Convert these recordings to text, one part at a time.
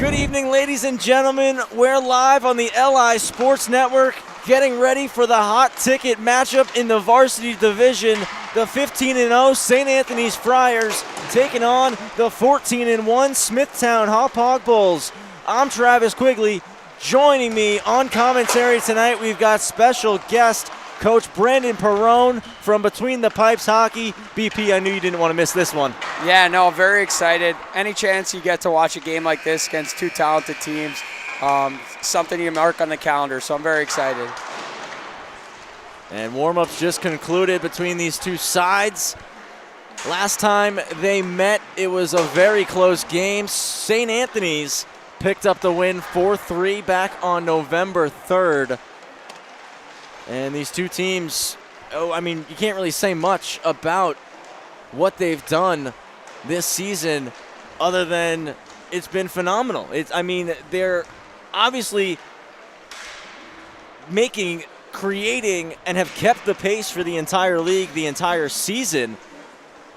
Good evening, ladies and gentlemen. We're live on the LI Sports Network, getting ready for the hot ticket matchup in the Varsity Division. The 15-0 St. Anthony's Friars taking on the 14-1 Smithtown Hauppauge Bulls. I'm Travis Quigley. Joining me on commentary tonight, we've got special guest Coach Brandon Perrone from Between the Pipes Hockey. BP, I knew you didn't want to miss this one. Yeah, no, very excited. Any chance you get to watch a game like this against two talented teams, something you mark on the calendar, so I'm very excited. And warm-ups just concluded between these two sides. Last time they met, it was a very close game. St. Anthony's picked up the win 4-3 back on November 3rd. And these two teams, you can't really say much about what they've done this season other than it's been phenomenal. They're obviously creating, and have kept the pace for the entire league the entire season.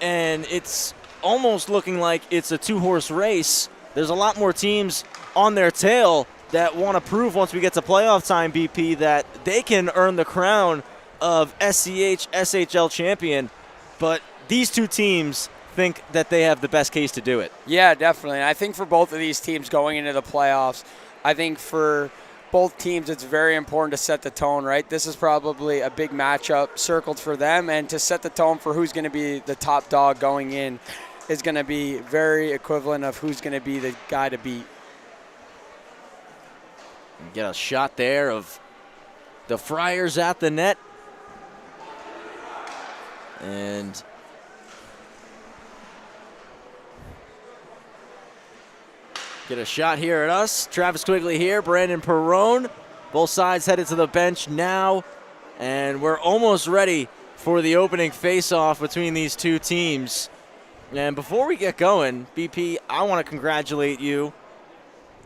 And it's almost looking like it's a two-horse race. There's a lot more teams on their tail that want to prove once we get to playoff time, BP, that they can earn the crown of SCHSHL champion. But these two teams think that they have the best case to do it. Yeah, definitely. And I think for both of these teams going into the playoffs, I think for both teams it's very important to set the tone, right? This is probably a big matchup circled for them, and to set the tone for who's going to be the top dog going in is going to be very equivalent of who's going to be the guy to beat. Get a shot there of the Friars at the net. And get a shot here at us. Travis Quigley here, Brandon Perrone. Both sides headed to the bench now. And we're almost ready for the opening face-off between these two teams. And before we get going, BP, I want to congratulate you.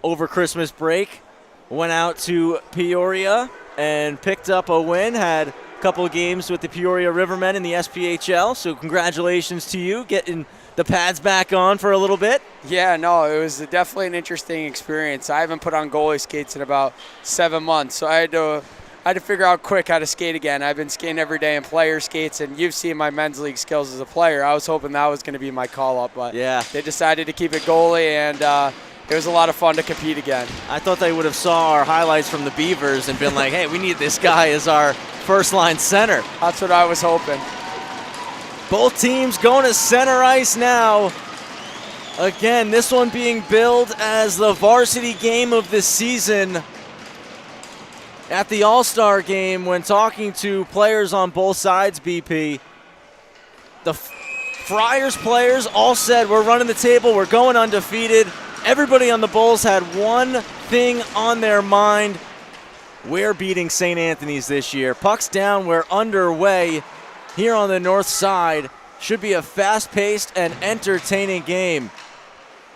Over Christmas break, went out to Peoria and picked up a win. Had a couple of games with the Peoria Rivermen in the SPHL, so congratulations to you, getting the pads back on for a little bit. Yeah, no, it was definitely an interesting experience. I haven't put on goalie skates in about 7 months, so I had to figure out quick how to skate again. I've been skating every day in player skates, and you've seen my men's league skills as a player. I was hoping that was going to be my call-up, but yeah, they decided to keep it goalie, and it was a lot of fun to compete again. I thought they would have saw our highlights from the Beavers and been like, hey, we need this guy as our first-line center. That's what I was hoping. Both teams going to center ice now. Again, this one being billed as the varsity game of the season. At the All-Star game, when talking to players on both sides, BP, the Friars players all said, we're running the table, we're going undefeated. Everybody on the Bulls had one thing on their mind. We're beating St. Anthony's this year. Puck's down, we're underway here on the north side. Should be a fast-paced and entertaining game.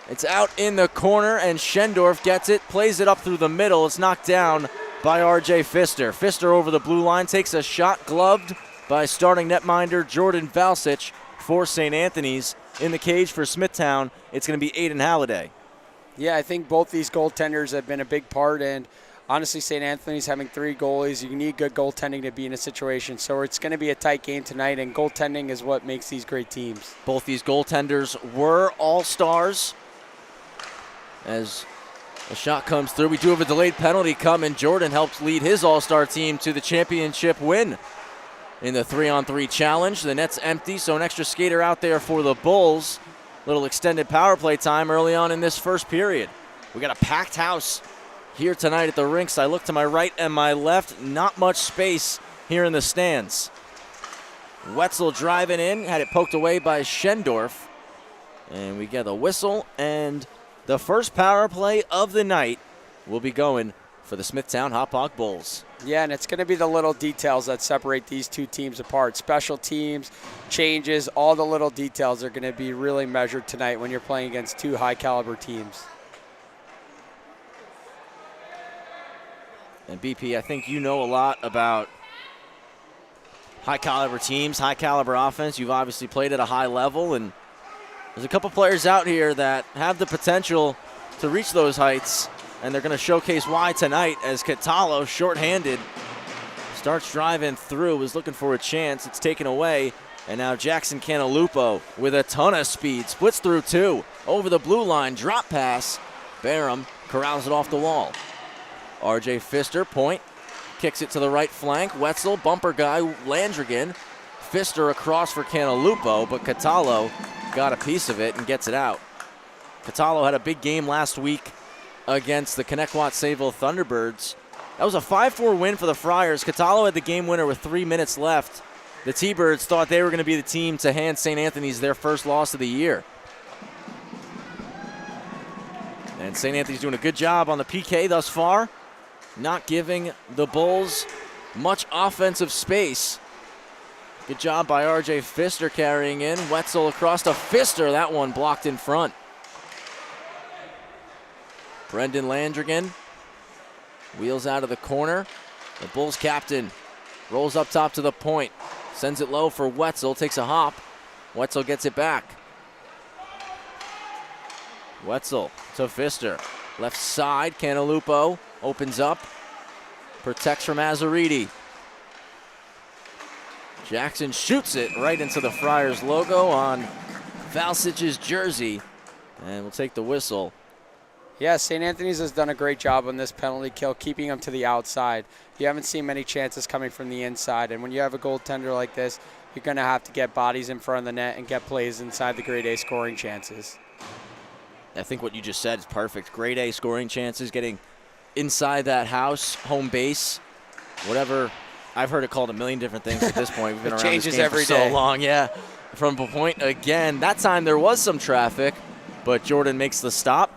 It's out in the corner, and Schendorf gets it, plays it up through the middle. It's knocked down by R.J. Pfister. Pfister over the blue line, takes a shot gloved by starting netminder Jordan Valsich for St. Anthony's. In the cage for Smithtown, it's going to be Aiden Halliday. Yeah, I think both these goaltenders have been a big part, and honestly, St. Anthony's having 3 goalies. You need good goaltending to be in a situation, so it's going to be a tight game tonight, and goaltending is what makes these great teams. Both these goaltenders were all-stars. As a shot comes through, we do have a delayed penalty coming. Jordan helps lead his all-star team to the championship win in the 3-on-3 challenge. The net's empty, so an extra skater out there for the Bulls. Little extended power play time early on in this first period. We got a packed house here tonight at the rinks. I look to my right and my left. Not much space here in the stands. Wetzel driving in, had it poked away by Schendorf. And we get a whistle, and the first power play of the night will be going for the Smithtown Hauppauge Bulls. Yeah, and it's going to be the little details that separate these two teams apart. Special teams, changes, all the little details are going to be really measured tonight when you're playing against two high-caliber teams. And BP, I think you know a lot about high-caliber teams, high-caliber offense. You've obviously played at a high level, and there's a couple players out here that have the potential to reach those heights, and they're going to showcase why tonight as Catalo, shorthanded, starts driving through, was looking for a chance. It's taken away, and now Jackson Cantalupo with a ton of speed, splits through two, over the blue line, drop pass. Barham corrals it off the wall. RJ Pfister, point, kicks it to the right flank. Wetzel, bumper guy, Landrigan. Pfister across for Cantalupo, but Catalo got a piece of it and gets it out. Catalo had a big game last week against the Connecticut-Sayville Thunderbirds. That was a 5-4 win for the Friars. Catalo had the game winner with 3 minutes left. The T-Birds thought they were going to be the team to hand St. Anthony's their first loss of the year. And St. Anthony's doing a good job on the PK thus far, not giving the Bulls much offensive space. Good job by RJ Pfister carrying in. Wetzel across to Pfister. That one blocked in front. Brendan Landrigan wheels out of the corner. The Bulls captain rolls up top to the point. Sends it low for Wetzel. Takes a hop. Wetzel gets it back. Wetzel to Pfister. Left side. Cantalupo opens up. Protects from Azariti. Jackson shoots it right into the Friars logo on Valsich's jersey, and we'll take the whistle. Yeah, St. Anthony's has done a great job on this penalty kill, keeping them to the outside. You haven't seen many chances coming from the inside, and when you have a goaltender like this, you're going to have to get bodies in front of the net and get plays inside the grade A scoring chances. I think what you just said is perfect. Grade A scoring chances, getting inside that house, home base, whatever. I've heard it called a million different things at this point. We've been around this game for so long. Yeah, from the point again. That time there was some traffic, but Jordan makes the stop.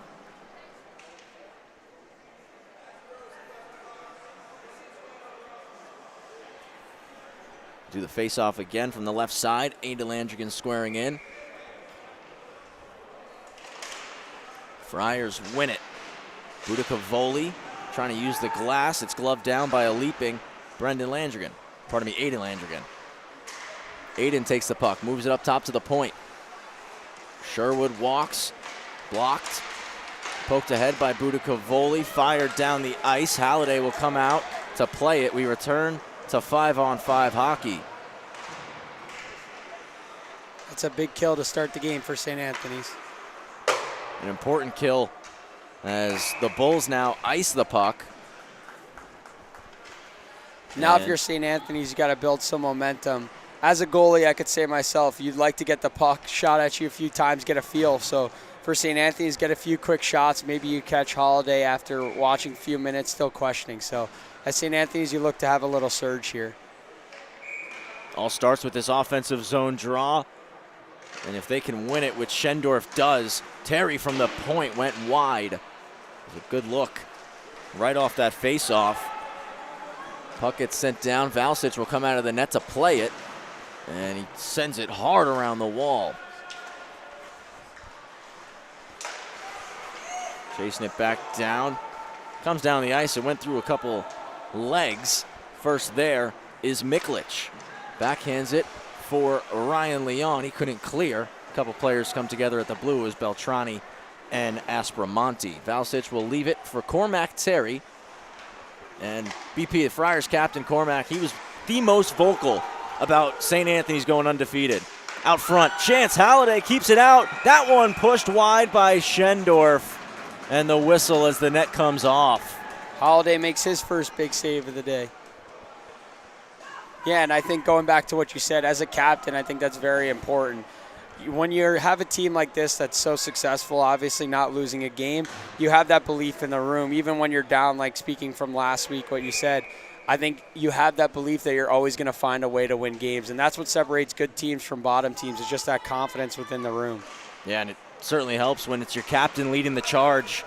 Do the face-off again from the left side. Ada Landrigan squaring in. Friars win it. Budicavoli trying to use the glass. It's gloved down by a leaping Brendan Landrigan. Pardon me, Aiden Landrigan. Aiden takes the puck, moves it up top to the point. Sherwood walks, blocked. Poked ahead by Budicavoli, fired down the ice. Halliday will come out to play it. We return to 5-on-5 hockey. That's a big kill to start the game for St. Anthony's. An important kill as the Bulls now ice the puck. Now if you're St. Anthony's, you got to build some momentum. As a goalie, I could say myself, you'd like to get the puck shot at you a few times, get a feel. So for St. Anthony's, get a few quick shots. Maybe you catch Holiday after watching a few minutes, still questioning. So at St. Anthony's, you look to have a little surge here. All starts with this offensive zone draw. And if they can win it, which Schendorf does, Terry from the point went wide. It was a good look right off that face-off. Puck gets sent down. Valsich will come out of the net to play it. And he sends it hard around the wall. Chasing it back down. Comes down the ice. It went through a couple legs. First there is Miklich. Backhands it for Ryan Leon. He couldn't clear. A couple players come together at the blue as Beltrani and Aspromonte. Valsich will leave it for Cormac Terry. And BP, the Friars captain, Cormac, he was the most vocal about St. Anthony's going undefeated. Out front, Chance Halliday keeps it out. That one pushed wide by Schendorf. And the whistle as the net comes off. Holiday makes his first big save of the day. Yeah, and I think going back to what you said, as a captain, I think that's very important. When you have a team like this that's so successful, obviously not losing a game, you have that belief in the room. Even when you're down, like speaking from last week, what you said, I think you have that belief that you're always going to find a way to win games. And that's what separates good teams from bottom teams, is just that confidence within the room. Yeah, and it certainly helps when it's your captain leading the charge.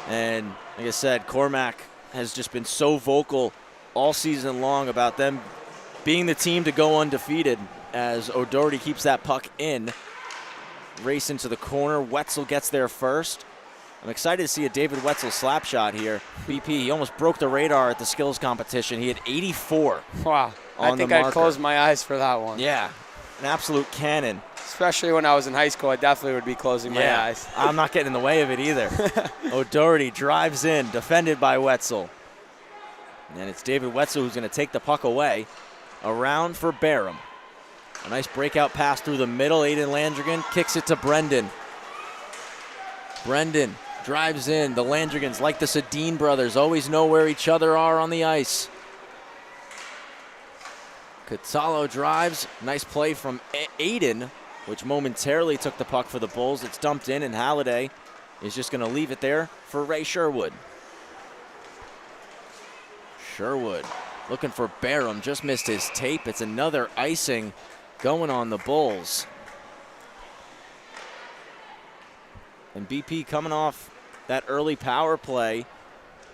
And like I said, Cormac has just been so vocal all season long about them being the team to go undefeated as O'Doherty keeps that puck in. Race into the corner. Wetzel gets there first. I'm excited to see a David Wetzel slap shot here. BP, he almost broke the radar at the skills competition. He had 84. Wow. I think I'd close my eyes for that one. Yeah. an absolute cannon. Especially when I was in high school, I definitely would be closing my eyes. I'm not getting in the way of it either. O'Doherty drives in, defended by Wetzel. And it's David Wetzel who's going to take the puck away. Around for Barham. A nice breakout pass through the middle. Aiden Landrigan kicks it to Brendan. Brendan drives in. The Landrigans, like the Sedin brothers, always know where each other are on the ice. Cataldo drives. Nice play from Aiden, which momentarily took the puck for the Bulls. It's dumped in, and Halliday is just going to leave it there for Ray Sherwood. Sherwood looking for Barham, just missed his tape. It's another icing going on the Bulls. And BP coming off that early power play.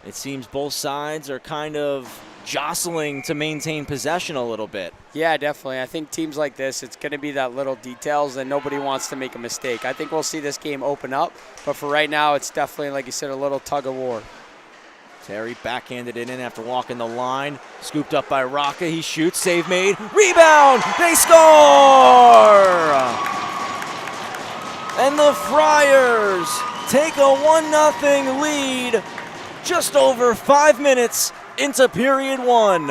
It seems both sides are kind of jostling to maintain possession a little bit. Yeah, definitely. I think teams like this, it's going to be that little details, and nobody wants to make a mistake. I think we'll see this game open up, but for right now, it's definitely, like you said, a little tug of war. Terry backhanded it in after walking the line. Scooped up by Rocca. He shoots. Save made. Rebound. They score! And the Friars take a 1-0 lead just over 5 minutes into period one.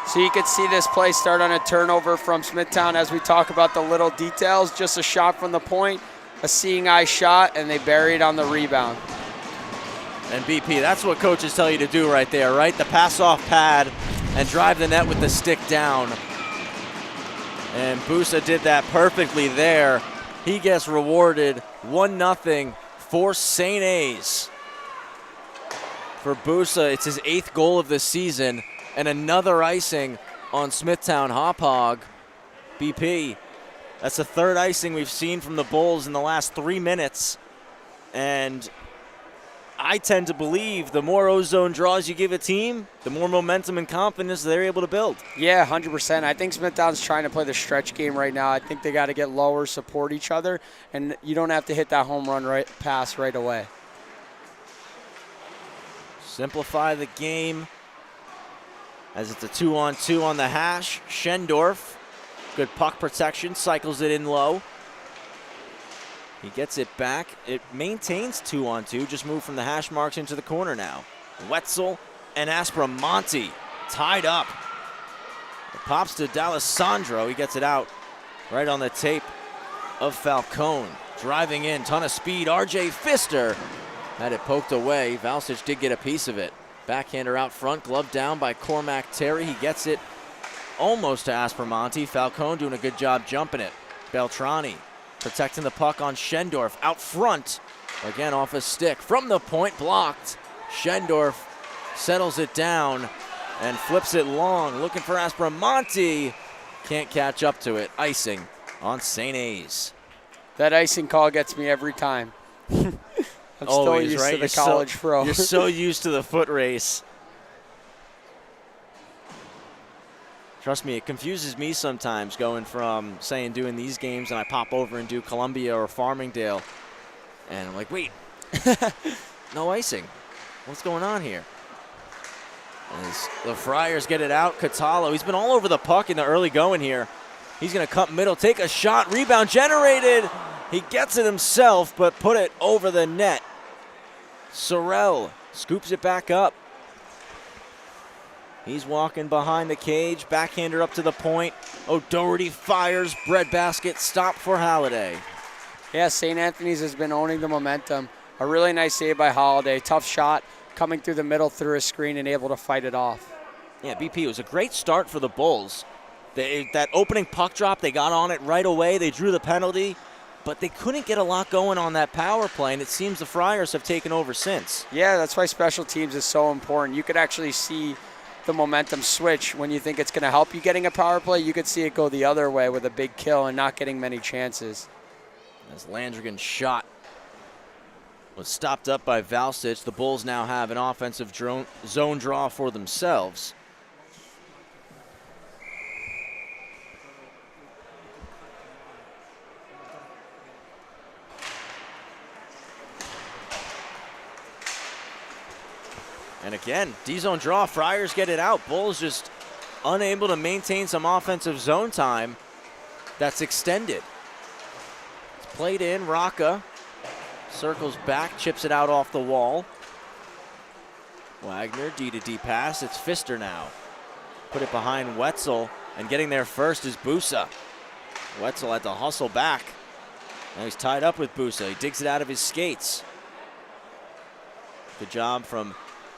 So you could see this play start on a turnover from Smithtown as we talk about the little details. Just a shot from the point, a seeing eye shot, and they bury it on the rebound. And BP, that's what coaches tell you to do right there, right? The pass off pad and drive the net with the stick down. And Busa did that perfectly there. He gets rewarded 1-0 for St. A's. For Busa, it's his 8th goal of the season and another icing on Smithtown Hauppauge. BP, that's the 3rd icing we've seen from the Bulls in the last 3 minutes. And I tend to believe the more ozone draws you give a team, the more momentum and confidence they're able to build. Yeah, 100%. I think Smithtown's trying to play the stretch game right now. I think they got to get lower, support each other, and you don't have to hit that home run pass right away. Simplify the game as it's a 2-on-2 on the hash. Schendorf, good puck protection, cycles it in low. He gets it back. It maintains 2-on-2, just moved from the hash marks into the corner now. Wetzel and Aspromonte tied up. It pops to D'Alessandro. He gets it out right on the tape of Falcone. Driving in, ton of speed. RJ Pfister had it poked away. Valsic did get a piece of it. Backhander out front, glove down by Cormac Terry. He gets it almost to Aspromonte. Falcone doing a good job jumping it. Beltrani protecting the puck on Schendorf out front. Again off a stick. From the point, blocked. Schendorf settles it down and flips it long. Looking for Aspromonte. Can't catch up to it. Icing on St. A's. That icing call gets me every time. I'm Always, still used right? to the college pro. You're so used to the foot race. Trust me, it confuses me sometimes going from, doing these games and I pop over and do Columbia or Farmingdale. And I'm like, wait, no icing. What's going on here? As the Friars get it out, Cataldo, he's been all over the puck in the early going here. He's going to cut middle, take a shot, rebound generated. He gets it himself, but put it over the net. Sorrell scoops it back up. He's walking behind the cage, backhander up to the point. O'Doherty fires, breadbasket, stop for Halliday. Yeah, St. Anthony's has been owning the momentum. A really nice save by Holiday. Tough shot, coming through the middle through a screen and able to fight it off. Yeah, BP, it was a great start for the Bulls. That opening puck drop, they got on it right away. They drew the penalty, but they couldn't get a lot going on that power play, and it seems the Friars have taken over since. Yeah, that's why special teams is so important. You could actually see the momentum switch when you think it's going to help you getting a power play. You could see it go the other way with a big kill and not getting many chances. As Landrigan's shot was stopped up by Valsic, the Bulls now have an offensive zone draw for themselves. And again, D-zone draw, Friars get it out. Bulls just unable to maintain some offensive zone time that's extended. It's played in, Rocca circles back, chips it out off the wall. Wagner, D to D pass, it's Pfister now. Put it behind Wetzel, and getting there first is Busa. Wetzel had to hustle back. Now he's tied up with Busa. He digs it out of his skates. Good job from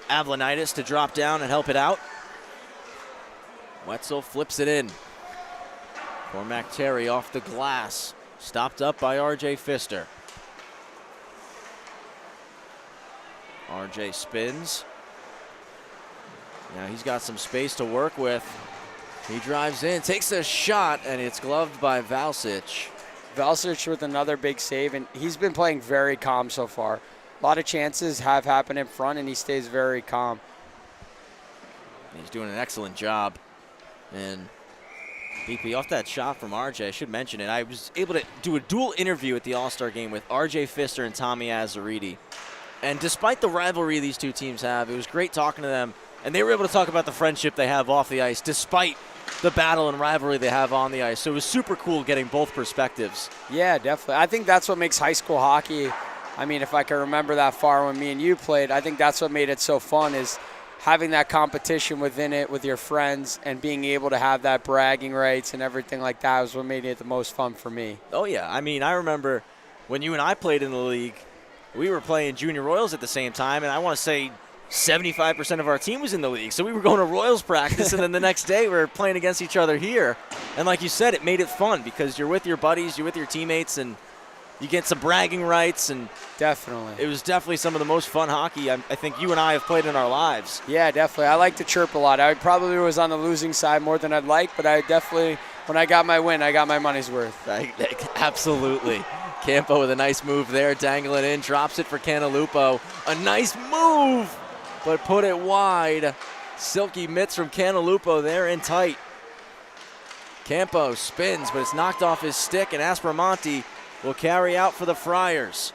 Avlanitis to drop down and help it out. Wetzel flips it in. Cormac Terry off the glass. Stopped up by RJ Pfister. RJ spins. Now he's got some space to work with. He drives in, takes a shot, and it's gloved by Valsic. Valsic with another big save, and he's been playing very calm so far. A lot of chances have happened in front, and he stays very calm. He's doing an excellent job. And BP off that shot from RJ, I should mention it. I was able to do a dual interview at the All-Star game with RJ Pfister and Tommy Azzariti. And despite the rivalry these two teams have, it was great talking to them. And they were able to talk about the friendship they have off the ice, despite the battle and rivalry they have on the ice. So it was super cool getting both perspectives. Yeah, definitely. I think that's what makes high school hockey, I mean, if I can remember that far when me and you played, I think that's what made it so fun, is having that competition within it with your friends and being able to have that bragging rights and everything like that was what made it the most fun for me. Oh, yeah. I mean, I remember when you and I played in the league, we were playing junior Royals at the same time, and I want to say 75% of our team was in the league. So we were going to Royals practice, and then the next day we were playing against each other here. And like you said, it made it fun because you're with your buddies, you're with your teammates, and you get some bragging rights. And definitely. It was definitely some of the most fun hockey I think you and I have played in our lives. Yeah, definitely. I like to chirp a lot. I probably was on the losing side more than I'd like, but I definitely, when I got my win, I got my money's worth. Absolutely. Campo with a nice move there, dangling in, drops it for Canalupo. A nice move, but put it wide. Silky mitts from Canalupo there in tight. Campo spins, but it's knocked off his stick, and Aspromonte will carry out for the Friars.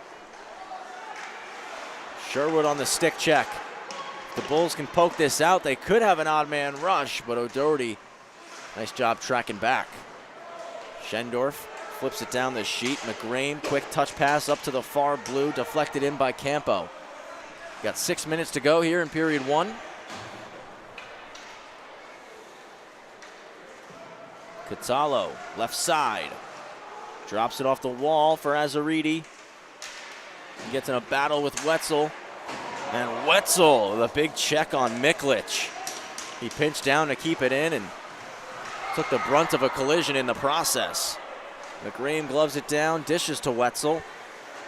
Sherwood on the stick check. If the Bulls can poke this out, they could have an odd man rush, but O'Doherty, nice job tracking back. Schendorf flips it down the sheet. McGrame, quick touch pass up to the far blue, deflected in by Campo. Got 6 minutes to go here in period one. Catallo, left side. Drops it off the wall for Azzariti. He gets in a battle with Wetzel. And Wetzel, the big check on Miklich. He pinched down to keep it in and took the brunt of a collision in the process. McGrame gloves it down, dishes to Wetzel.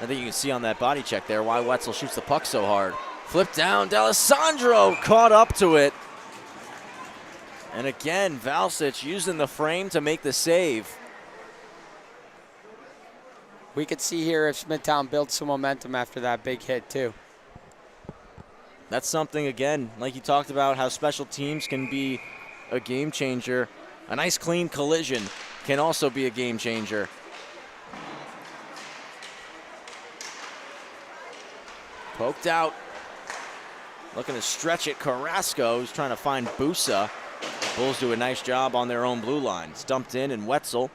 I think you can see on that body check there why Wetzel shoots the puck so hard. Flip down, D'Alessandro caught up to it. And again, Valsic using the frame to make the save. We could see here if Smithtown built some momentum after that big hit too. That's something, again, like you talked about, how special teams can be a game changer. A nice clean collision can also be a game changer. Poked out. Looking to stretch it. Carrasco, who's trying to find Busa. Bulls do a nice job on their own blue line. It's dumped in, and Wetzel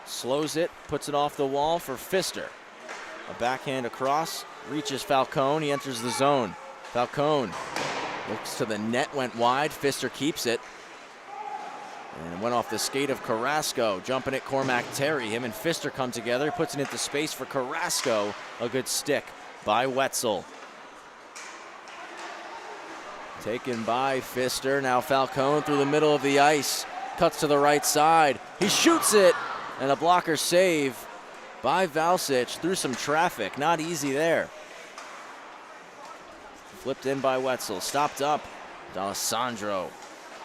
slows it, puts it off the wall for Pfister. A backhand across, reaches Falcone. He enters the zone. Falcone looks to the net, went wide. Pfister keeps it. And went off the skate of Carrasco. Jumping at Cormac Terry. Him and Pfister come together. Puts it into space for Carrasco. A good stick by Wetzel. Taken by Pfister. Now Falcone through the middle of the ice. Cuts to the right side. He shoots it. And a blocker save by Valsic through some traffic. Not easy there. Flipped in by Wetzel. Stopped up. D'Alessandro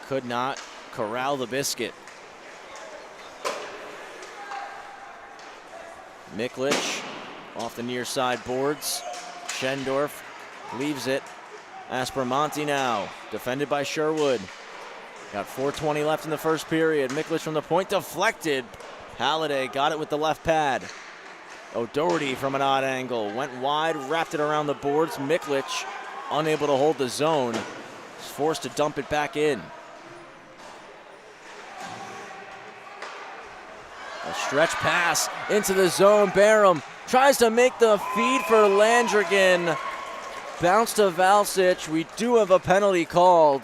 could not corral the biscuit. Miklich off the near side boards. Schendorf leaves it. Aspromonte now, defended by Sherwood. Got 4:20 left in the first period. Miklich from the point, deflected. Halliday got it with the left pad. O'Doherty from an odd angle. Went wide, wrapped it around the boards. Miklich unable to hold the zone. He's forced to dump it back in. A stretch pass into the zone. Barham tries to make the feed for Landrigan. Bounce to Valsic. We do have a penalty called.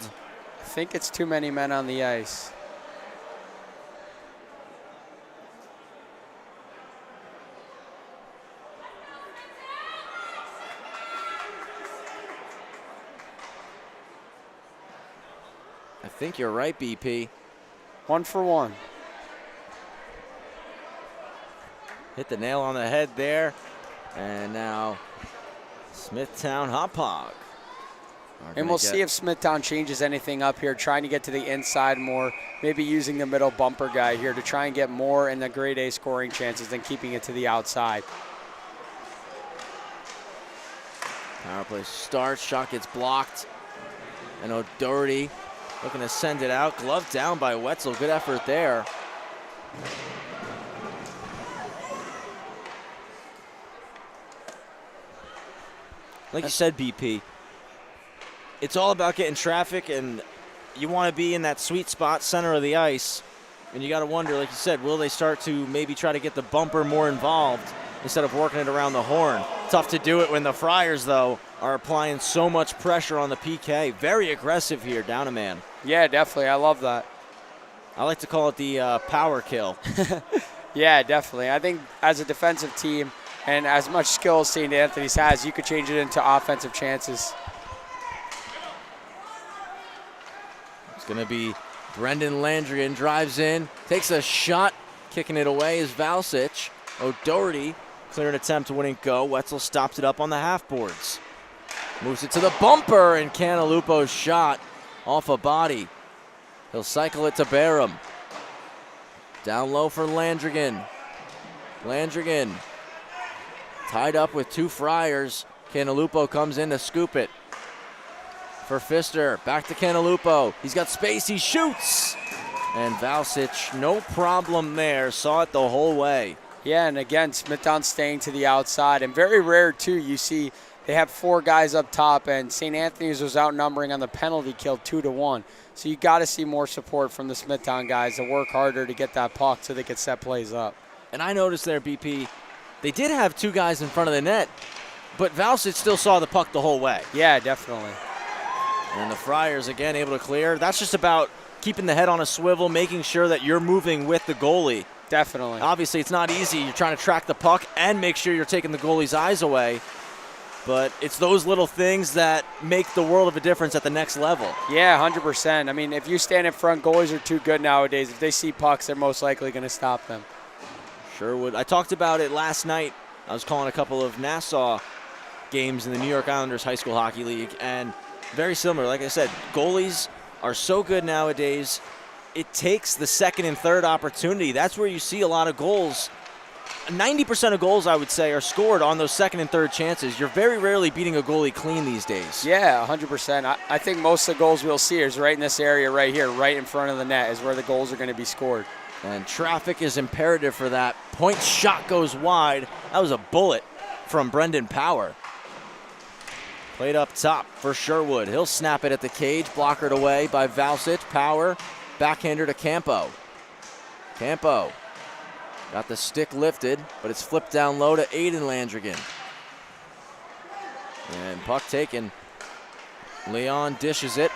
I think it's too many men on the ice. I think you're right, BP. 1 for 1. Hit the nail on the head there. And now Smithtown Hauppauge. And we'll see if Smithtown changes anything up here, trying to get to the inside more, maybe using the middle bumper guy here to try and get more in the grade A scoring chances than keeping it to the outside. Power play starts, shot gets blocked. And O'Doherty looking to send it out. Glove down by Wetzel, good effort there. Like you said, BP, it's all about getting traffic, and you want to be in that sweet spot, center of the ice. And you got to wonder, like you said, will they start to maybe try to get the bumper more involved instead of working it around the horn? Tough to do it when the Friars, though, are applying so much pressure on the PK. Very aggressive here, down a man. Yeah, definitely. I love that. I like to call it the power kill. Yeah, definitely. I think as a defensive team and as much skill as St. Anthony's has, you could change it into offensive chances. It's going to be Brendan Landrigan drives in, takes a shot, kicking it away is Valsic. O'Doherty, clear an attempt to wouldn't go. Wetzel stops it up on the half boards. Moves it to the bumper, and Cantalupo's shot off a body. He'll cycle it to Barham. Down low for Landrigan. Landrigan tied up with two Friars. Cantalupo comes in to scoop it. For Pfister, back to Cantalupo. He's got space, he shoots! And Valsic, no problem there, saw it the whole way. Yeah, and again, Smithtown staying to the outside. And very rare, too, you see they have 4 guys up top, and St. Anthony's was outnumbering on the penalty kill 2-1. So you got to see more support from the Smithtown guys to work harder to get that puck so they could set plays up. And I noticed there, BP, they did have 2 guys in front of the net, but Valsic still saw the puck the whole way. Yeah, definitely. And the Friars, again, able to clear. That's just about keeping the head on a swivel, making sure that you're moving with the goalie. Definitely. Obviously, it's not easy. You're trying to track the puck and make sure you're taking the goalie's eyes away. But it's those little things that make the world of a difference at the next level. Yeah, 100%. I mean, if you stand in front, goalies are too good nowadays. If they see pucks, they're most likely going to stop them. Sure would. I talked about it last night. I was calling a couple of Nassau games in the New York Islanders High School Hockey League, and very similar. Like I said, goalies are so good nowadays. It takes the second and third opportunity. That's where you see a lot of goals. 90% of goals, I would say, are scored on those second and third chances. You're very rarely beating a goalie clean these days. Yeah, 100%. I think most of the goals we'll see is right in this area right here, right in front of the net is where the goals are going to be scored. And traffic is imperative for that. Point shot goes wide. That was a bullet from Brendan Power. Played up top for Sherwood. He'll snap it at the cage, blockered away by Valsic. Power, backhander to Campo. Campo got the stick lifted, but it's flipped down low to Aiden Landrigan. And puck taken. Leon dishes it.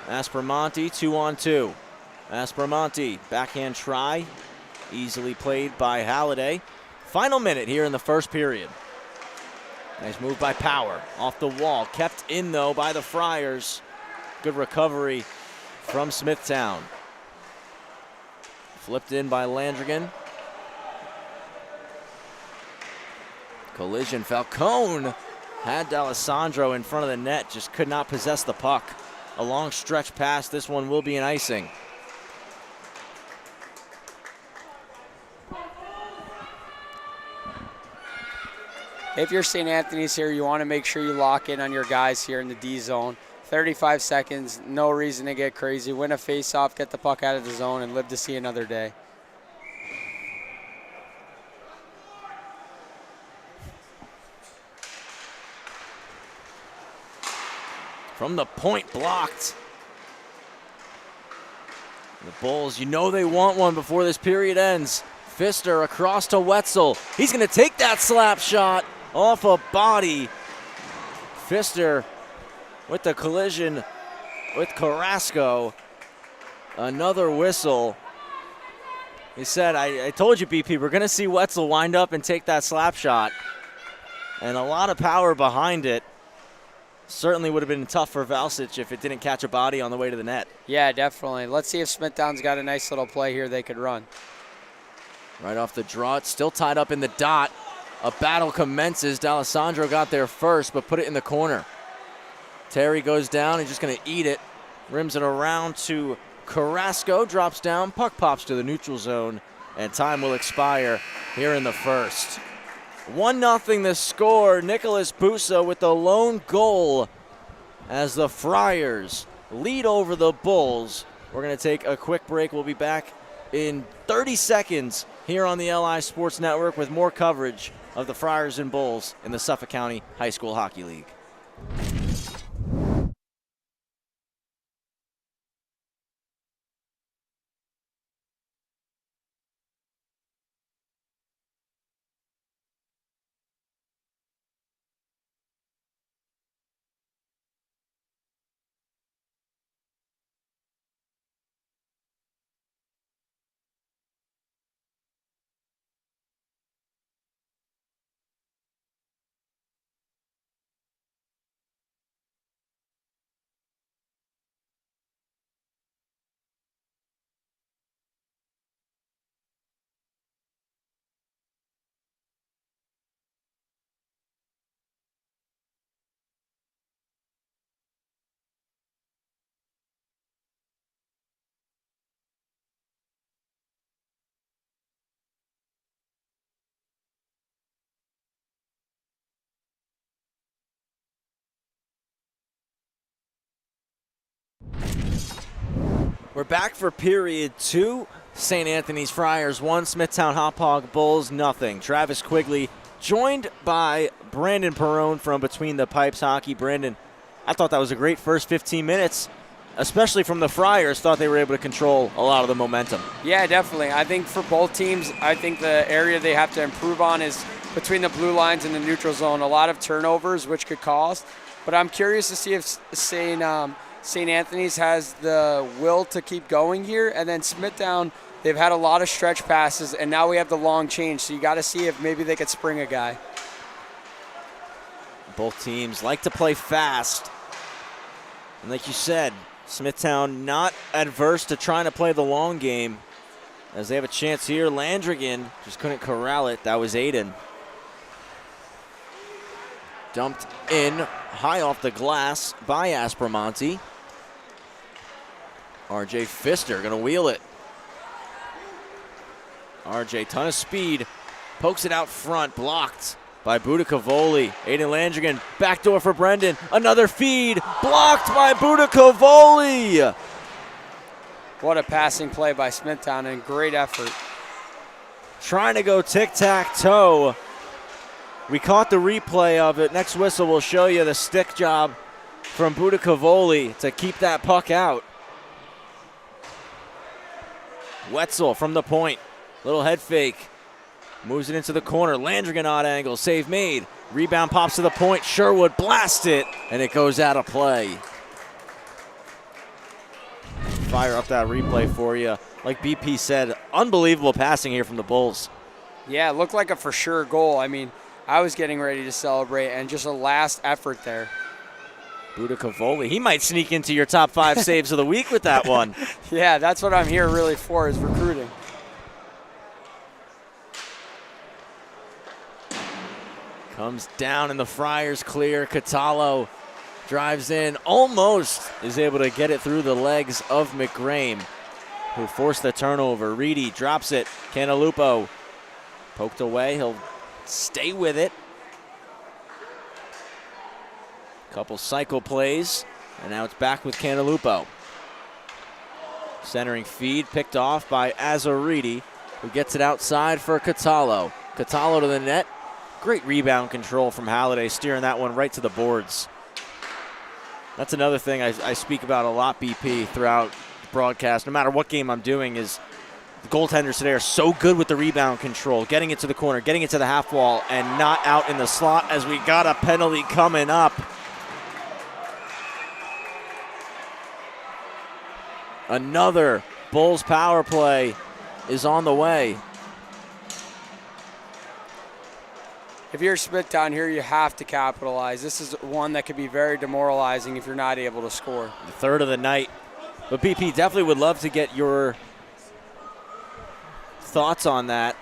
Aspromonte 2-on-2. Aspromonte, backhand try. Easily played by Halliday. Final minute here in the first period. Nice move by Power. Off the wall. Kept in, though, by the Friars. Good recovery from Smithtown. Flipped in by Landrigan. Collision. Falcone had D'Alessandro in front of the net. Just could not possess the puck. A long stretch pass. This one will be an icing. If you're St. Anthony's here, you want to make sure you lock in on your guys here in the D zone. 35 seconds, no reason to get crazy. Win a face-off, get the puck out of the zone, and live to see another day. From the point, blocked. The Bulls, you know they want one before this period ends. Pfister across to Wetzel. He's going to take that slap shot off a body. Pfister with the collision with Carrasco. Another whistle. He said, I told you, BP, we're going to see Wetzel wind up and take that slap shot. And a lot of power behind it. Certainly would have been tough for Valsic if it didn't catch a body on the way to the net. Yeah, definitely. Let's see if Smithtown's got a nice little play here they could run. Right off the draw, it's still tied up in the dot. A battle commences. D'Alessandro got there first, but put it in the corner. Terry goes down. He's just going to eat it. Rims it around to Carrasco. Drops down. Puck pops to the neutral zone. And time will expire here in the first. 1-0 the score. Nicholas Busa with the lone goal as the Friars lead over the Bulls. We're going to take a quick break. We'll be back in 30 seconds here on the LI Sports Network with more coverage of the Friars and Bulls in the Suffolk County High School Hockey League. We're back for period 2. St. Anthony's Friars 1, Smithtown Hauppauge Bulls nothing. Travis Quigley joined by Brandon Perrone from Between the Pipes Hockey. Brandon, I thought that was a great first 15 minutes, especially from the Friars. Thought they were able to control a lot of the momentum. Yeah, definitely. I think for both teams, I think the area they have to improve on is between the blue lines and the neutral zone. A lot of turnovers, which could cost. But I'm curious to see if St. Anthony's has the will to keep going here. And then Smithtown, they've had a lot of stretch passes, and now we have the long change. So you got to see if maybe they could spring a guy. Both teams like to play fast. And like you said, Smithtown not adverse to trying to play the long game as they have a chance here. Landrigan just couldn't corral it. That was Aiden. Dumped in high off the glass by Aspromonte. RJ Pfister going to wheel it. RJ, ton of speed, pokes it out front, blocked by Budicavoli. Aiden Landrigan, backdoor for Brendan. Another feed, blocked by Budicavoli. What a passing play by Smithtown and great effort. Trying to go tic-tac-toe. We caught the replay of it. Next whistle will show you the stick job from Budicavoli to keep that puck out. Wetzel from the point. Little head fake. Moves it into the corner. Landrigan odd angle. Save made. Rebound pops to the point. Sherwood blasts it, and it goes out of play. Fire up that replay for you. Like BP said, unbelievable passing here from the Bulls. Yeah, it looked like a for sure goal. I mean, I was getting ready to celebrate, and just a last effort there. Budicavoli, he might sneak into your top 5 saves of the week with that one. Yeah, that's what I'm here really for, is recruiting. Comes down and the Friars clear. Catallo drives in, almost is able to get it through the legs of McGrame, who forced the turnover. Reedy drops it. Cantalupo poked away. He'll stay with it. Couple cycle plays, and now it's back with Cantalupo. Centering feed picked off by Azaridi, who gets it outside for Catallo. Catallo to the net. Great rebound control from Halliday, steering that one right to the boards. That's another thing I speak about a lot, BP, throughout the broadcast. No matter what game I'm doing, is The goaltenders today are so good with the rebound control, getting it to the corner, getting it to the half wall, and not out in the slot as we got a penalty coming up. Another Bulls power play is on the way. If you're Smithtown here, you have to capitalize. This is one that could be very demoralizing if you're not able to score. The third of the night. But BP, definitely would love to get your thoughts on that.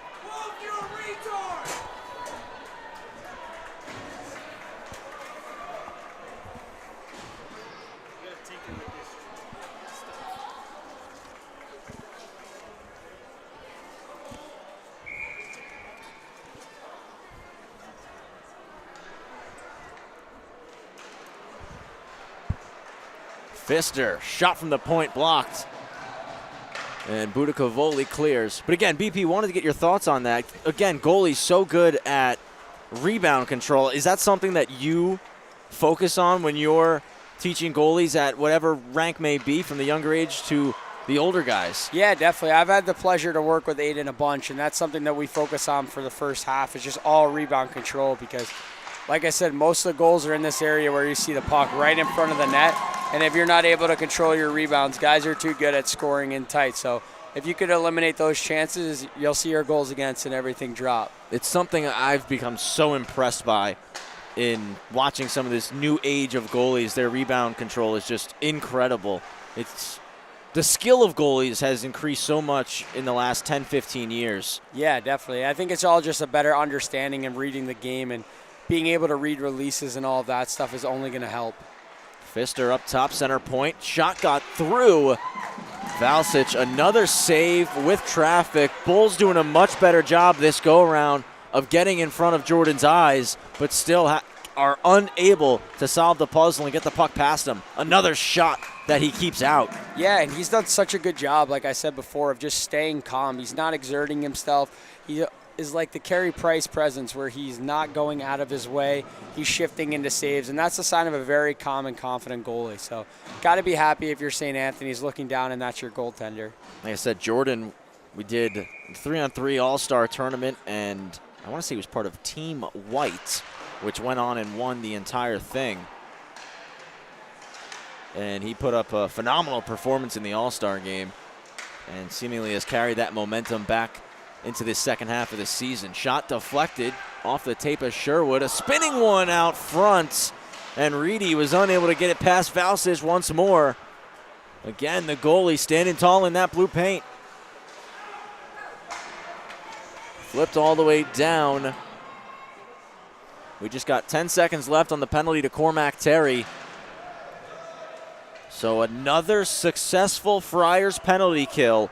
Pfister, shot from the point blocked. And Budakavoli clears. But again, BP, wanted to get your thoughts on that. Again, goalie's so good at rebound control. Is that something that you focus on when you're teaching goalies at whatever rank may be, from the younger age to the older guys? Yeah, definitely. I've had the pleasure to work with Aiden a bunch, and that's something that we focus on for the first half. It's just all rebound control because, like I said, most of the goals are in this area where you see the puck right in front of the net. And if you're not able to control your rebounds, guys are too good at scoring in tight. So if you could eliminate those chances, you'll see your goals against and everything drop. It's something I've become so impressed by in watching some of this new age of goalies. Their rebound control is just incredible. It's the skill of goalies has increased so much in the last 10, 15 years. Yeah, definitely. I think it's all just a better understanding and reading the game, and being able to read releases and all of that stuff is only going to help. Pfister up top, center point. Shot got through. Valsic, another save with traffic. Bulls doing a much better job this go-around of getting in front of Jordan's eyes, but still are unable to solve the puzzle and get the puck past him. Another shot that he keeps out. Yeah, and he's done such a good job, like I said before, of just staying calm. He's not exerting himself. He is like the Carey Price presence, where he's not going out of his way. He's shifting into saves, and that's a sign of a very calm and confident goalie. So got to be happy if you're St. Anthony's looking down and that's your goaltender. Like I said, Jordan, we did 3-on-3 All-Star tournament, and I want to say he was part of Team White, which went on and won the entire thing. And he put up a phenomenal performance in the All-Star game and seemingly has carried that momentum back into the second half of the season. Shot deflected off the tape of Sherwood. A spinning one out front, and Reedy was unable to get it past Valsic once more. Again, the goalie standing tall in that blue paint. Flipped all the way down. We just got 10 seconds left on the penalty to Cormac Terry. So another successful Friars penalty kill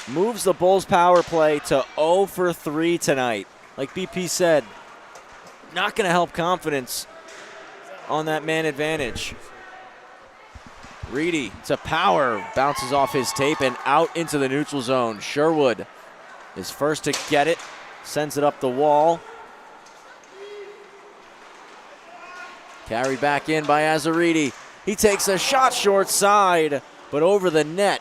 moves the Bulls power play to 0 for 3 tonight. Like BP said, not going to help confidence on that man advantage. Reedy to Power, bounces off his tape and out into the neutral zone. Sherwood is first to get it, sends it up the wall. Carried back in by Azaridi. He takes a shot short side, but over the net.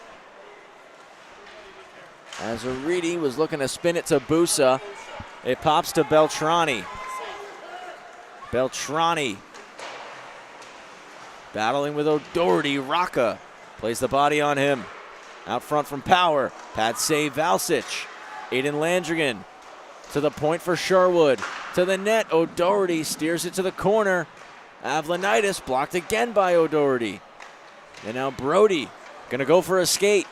Azaridi was looking to spin it to Busa. It pops to Beltrani. Beltrani battling with O'Doherty. Rocca plays the body on him. Out front from Power. Pad save Valsic. Aiden Landrigan to the point for Sherwood. To the net. O'Doherty steers it to the corner. Avlanitis blocked again by O'Doherty. And now Brody gonna go for a skate.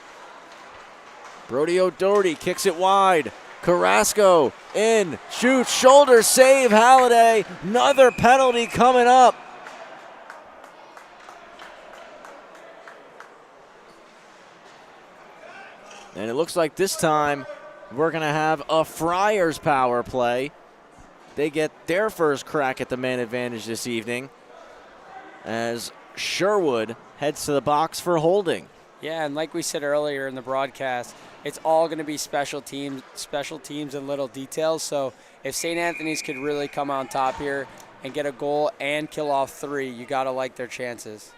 Brody O'Doherty kicks it wide. Carrasco in, shoots, shoulder save, Halliday. Another penalty coming up. And it looks like this time we're going to have a Friars power play. They get their first crack at the man advantage this evening as Sherwood heads to the box for holding. Yeah, and like we said earlier in the broadcast, it's all going to be special teams and little details. So if St. Anthony's could really come on top here and get a goal and kill off 3, you got to like their chances.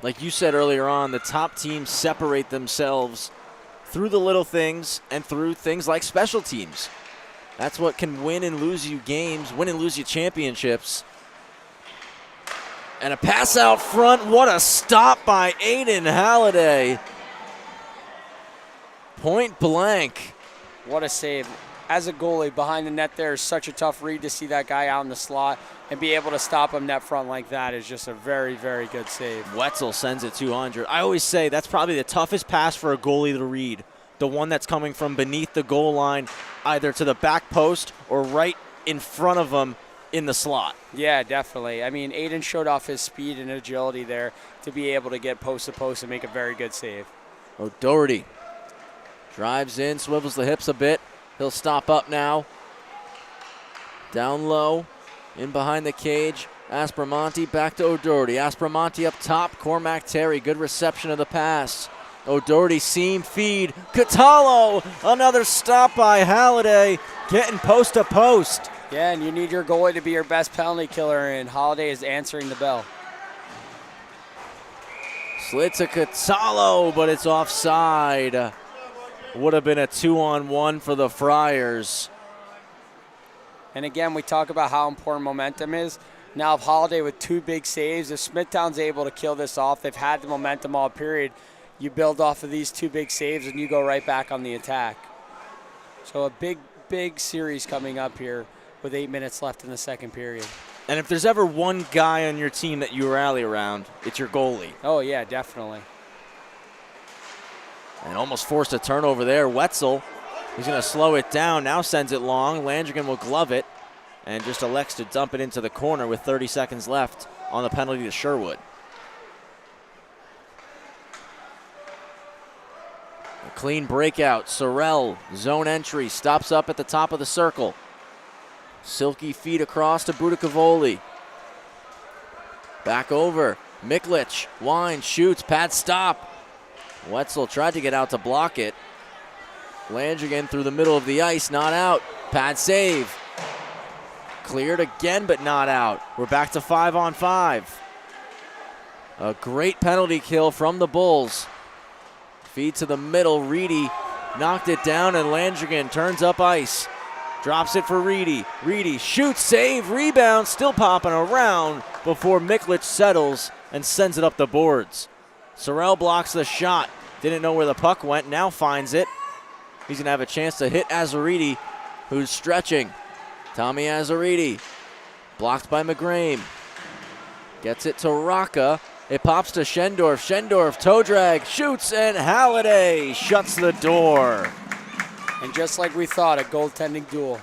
Like you said earlier on, the top teams separate themselves through the little things and through things like special teams. That's what can win and lose you games, win and lose you championships. And a pass out front. What a stop by Aiden Halliday. Point blank. What a save. As a goalie, behind the net there is such a tough read to see that guy out in the slot and be able to stop him net front like that is just a very, very good save. Wetzel sends it 200. I always say that's probably the toughest pass for a goalie to read. The one that's coming from beneath the goal line, either to the back post or right in front of him in the slot. Yeah, definitely. I mean, Aiden showed off his speed and agility there to be able to get post to post and make a very good save. O'Doherty drives in, swivels the hips a bit. He'll stop up now. Down low, in behind the cage. Aspromonte back to O'Doherty. Aspromonte up top. Cormac Terry, good reception of the pass. O'Doherty seam feed. Catalo, another stop by Halliday, getting post to post. Yeah, and you need your goalie to be your best penalty killer, and Holiday is answering the bell. Slid to Catalo, but it's offside. Would have been a 2-on-1 for the Friars. And again, we talk about how important momentum is. Now, if Holiday with 2 big saves, if Smithtown's able to kill this off, they've had the momentum all period. You build off of these 2 big saves, and you go right back on the attack. So a big, big series coming up here with 8 minutes left in the second period. And if there's ever one guy on your team that you rally around, it's your goalie. Oh, yeah, definitely. And almost forced a turnover there. Wetzel, he's going to slow it down, now sends it long. Landrigan will glove it and just elects to dump it into the corner with 30 seconds left on the penalty to Sherwood. A clean breakout. Sorrell, zone entry, stops up at the top of the circle. Silky feed across to Budicavoli. Back over. Miklich, winds, shoots, pad stop. Wetzel tried to get out to block it. Landrigan through the middle of the ice, not out. Pad save. Cleared again, but not out. We're back to 5-on-5. A great penalty kill from the Bulls. Feed to the middle. Reedy knocked it down, and Landrigan turns up ice. Drops it for Reedy. Reedy shoots, save, rebound, still popping around before Miklich settles and sends it up the boards. Sorrell blocks the shot. Didn't know where the puck went, now finds it. He's going to have a chance to hit Azaridi, who's stretching. Tommy Azaridi, blocked by McGrame. Gets it to Rocca. It pops to Schendorf. Schendorf, toe drag, shoots, and Halliday shuts the door. And just like we thought, a goaltending duel.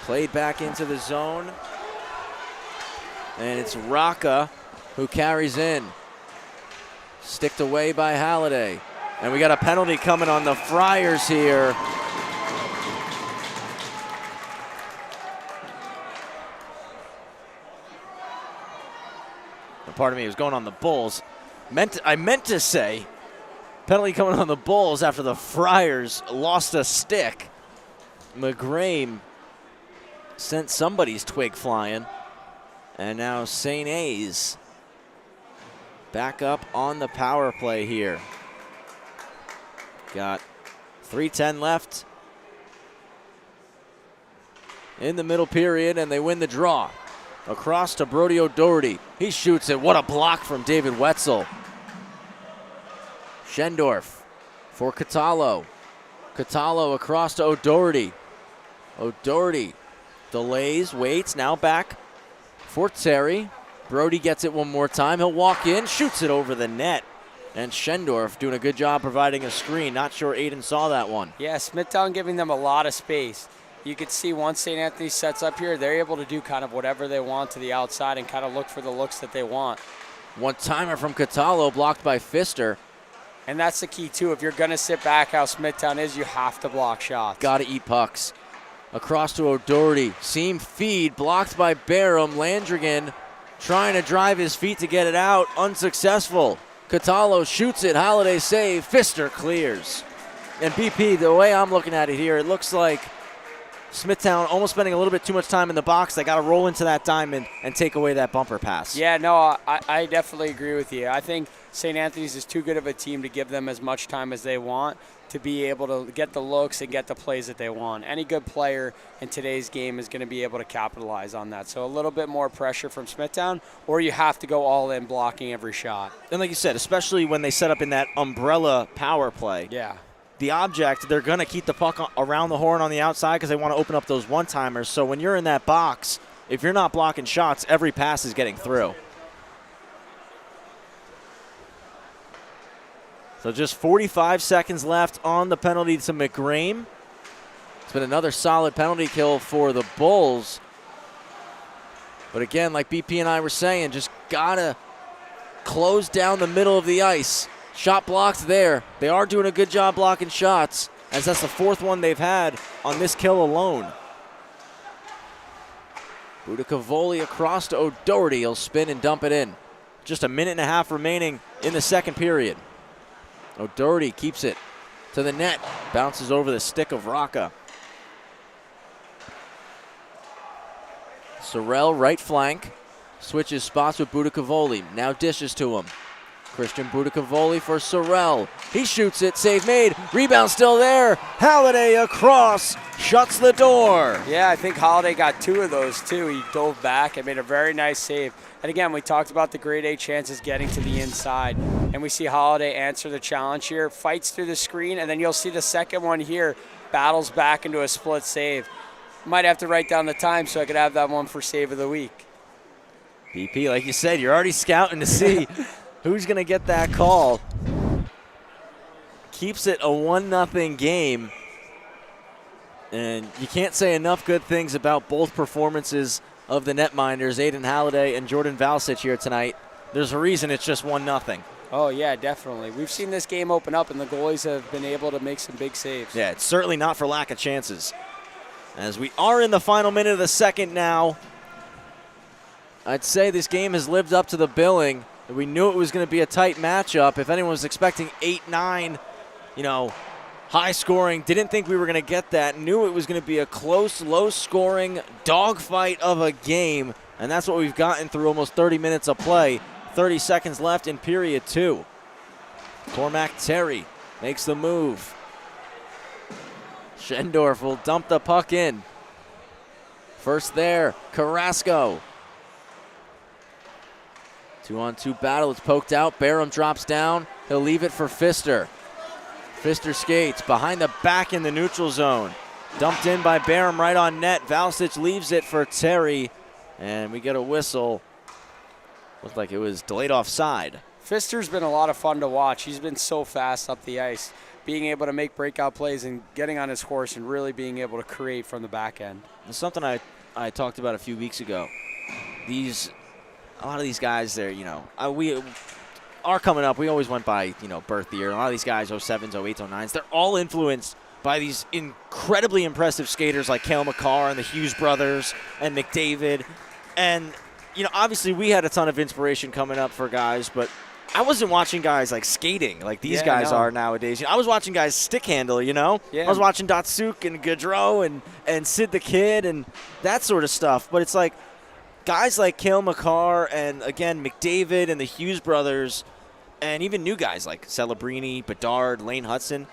Played back into the zone. And it's Rocca who carries in. Sticked away by Halliday. And we got a penalty coming on the Friars here. Pardon me, it was going on the Bulls. I meant to say penalty coming on the Bulls after the Friars lost a stick. McGrame sent somebody's twig flying. And now St. A's back up on the power play here. Got 3:10 left in the middle period, and they win the draw. Across to Brody O'Doherty. He shoots it. What a block from David Wetzel. Schendorf for Catallo. Catallo across to O'Doherty. O'Doherty delays, waits, now back for Terry. Brody gets it one more time. He'll walk in, shoots it over the net. And Schendorf doing a good job providing a screen. Not sure Aiden saw that one. Yeah, Smithtown giving them a lot of space. You could see once St. Anthony sets up here, they're able to do kind of whatever they want to the outside and kind of look for the looks that they want. One-timer from Catallo, blocked by Pfister. And that's the key, too. If you're going to sit back how Smithtown is, you have to block shots. Got to eat pucks. Across to O'Doherty. Seam feed, blocked by Barham. Landrigan trying to drive his feet to get it out. Unsuccessful. Catallo shoots it. Halliday save. Pfister clears. And BP, the way I'm looking at it here, it looks like Smithtown almost spending a little bit too much time in the box. They got to roll into that diamond and take away that bumper pass. Yeah, no, I definitely agree with you. I think St. Anthony's is too good of a team to give them as much time as they want to be able to get the looks and get the plays that they want. Any good player in today's game is going to be able to capitalize on that. So a little bit more pressure from Smithtown, or you have to go all in blocking every shot. And like you said, especially when they set up in that umbrella power play. Yeah. The object, they're going to keep the puck around the horn on the outside because they want to open up those one-timers. So when you're in that box, if you're not blocking shots, every pass is getting through. So just 45 seconds left on the penalty to McGrame. It's been another solid penalty kill for the Bulls. But again, like BP and I were saying, just got to close down the middle of the ice. Shot blocked there. They are doing a good job blocking shots, as that's the fourth one they've had on this kill alone. Budicavoli across to O'Doherty. He'll spin and dump it in. Just a minute and a half remaining in the second period. O'Doherty keeps it to the net. Bounces over the stick of Rocca. Sorrell, right flank. Switches spots with Budicavoli. Now dishes to him. Christian Budicavoli for Sorrell. He shoots it, save made, rebound still there. Halliday across, shuts the door. Yeah, I think Halliday got two of those too. He dove back and made a very nice save. And again, we talked about the grade A chances getting to the inside. And we see Halliday answer the challenge here, fights through the screen, and then you'll see the second one here, battles back into a split save. Might have to write down the time so I could have that one for save of the week. BP, like you said, you're already scouting to see who's going to get that call. Keeps it a 1-0 game. And you can't say enough good things about both performances of the netminders, Aiden Halliday and Jordan Valsich here tonight. There's a reason it's just 1-0. Oh, yeah, definitely. We've seen this game open up, and the goalies have been able to make some big saves. Yeah, it's certainly not for lack of chances. As we are in the final minute of the second now, I'd say this game has lived up to the billing. We knew it was going to be a tight matchup. If anyone was expecting 8-9, high scoring, didn't think we were going to get that. Knew it was going to be a close, low scoring dogfight of a game. And that's what we've gotten through almost 30 minutes of play. 30 seconds left in period 2. Cormac Terry makes the move. Schendorf will dump the puck in. First there, Carrasco. 2-on-2 battle, it's poked out. Barham drops down. He'll leave it for Pfister. Pfister skates behind the back in the neutral zone. Dumped in by Barham right on net. Valsich leaves it for Terry. And we get a whistle. Looked like it was delayed offside. Pfister's been a lot of fun to watch. He's been so fast up the ice. being able to make breakout plays and getting on his horse and really being able to create from the back end. It's something I talked about a few weeks ago. A lot of these guys, are coming up. We always went by, birth year. A lot of these guys, 07s, 08s, 09s, they're all influenced by these incredibly impressive skaters like Cale Makar and the Hughes brothers and McDavid. And, obviously we had a ton of inspiration coming up for guys, but I wasn't watching guys like skating like these guys are nowadays. I was watching guys stick handle, Yeah. I was watching Datsuk and Gaudreau and Sid the Kid and that sort of stuff. But it's like guys like Cale Makar and, again, McDavid and the Hughes brothers and even new guys like Celebrini, Bedard, Lane Hudson,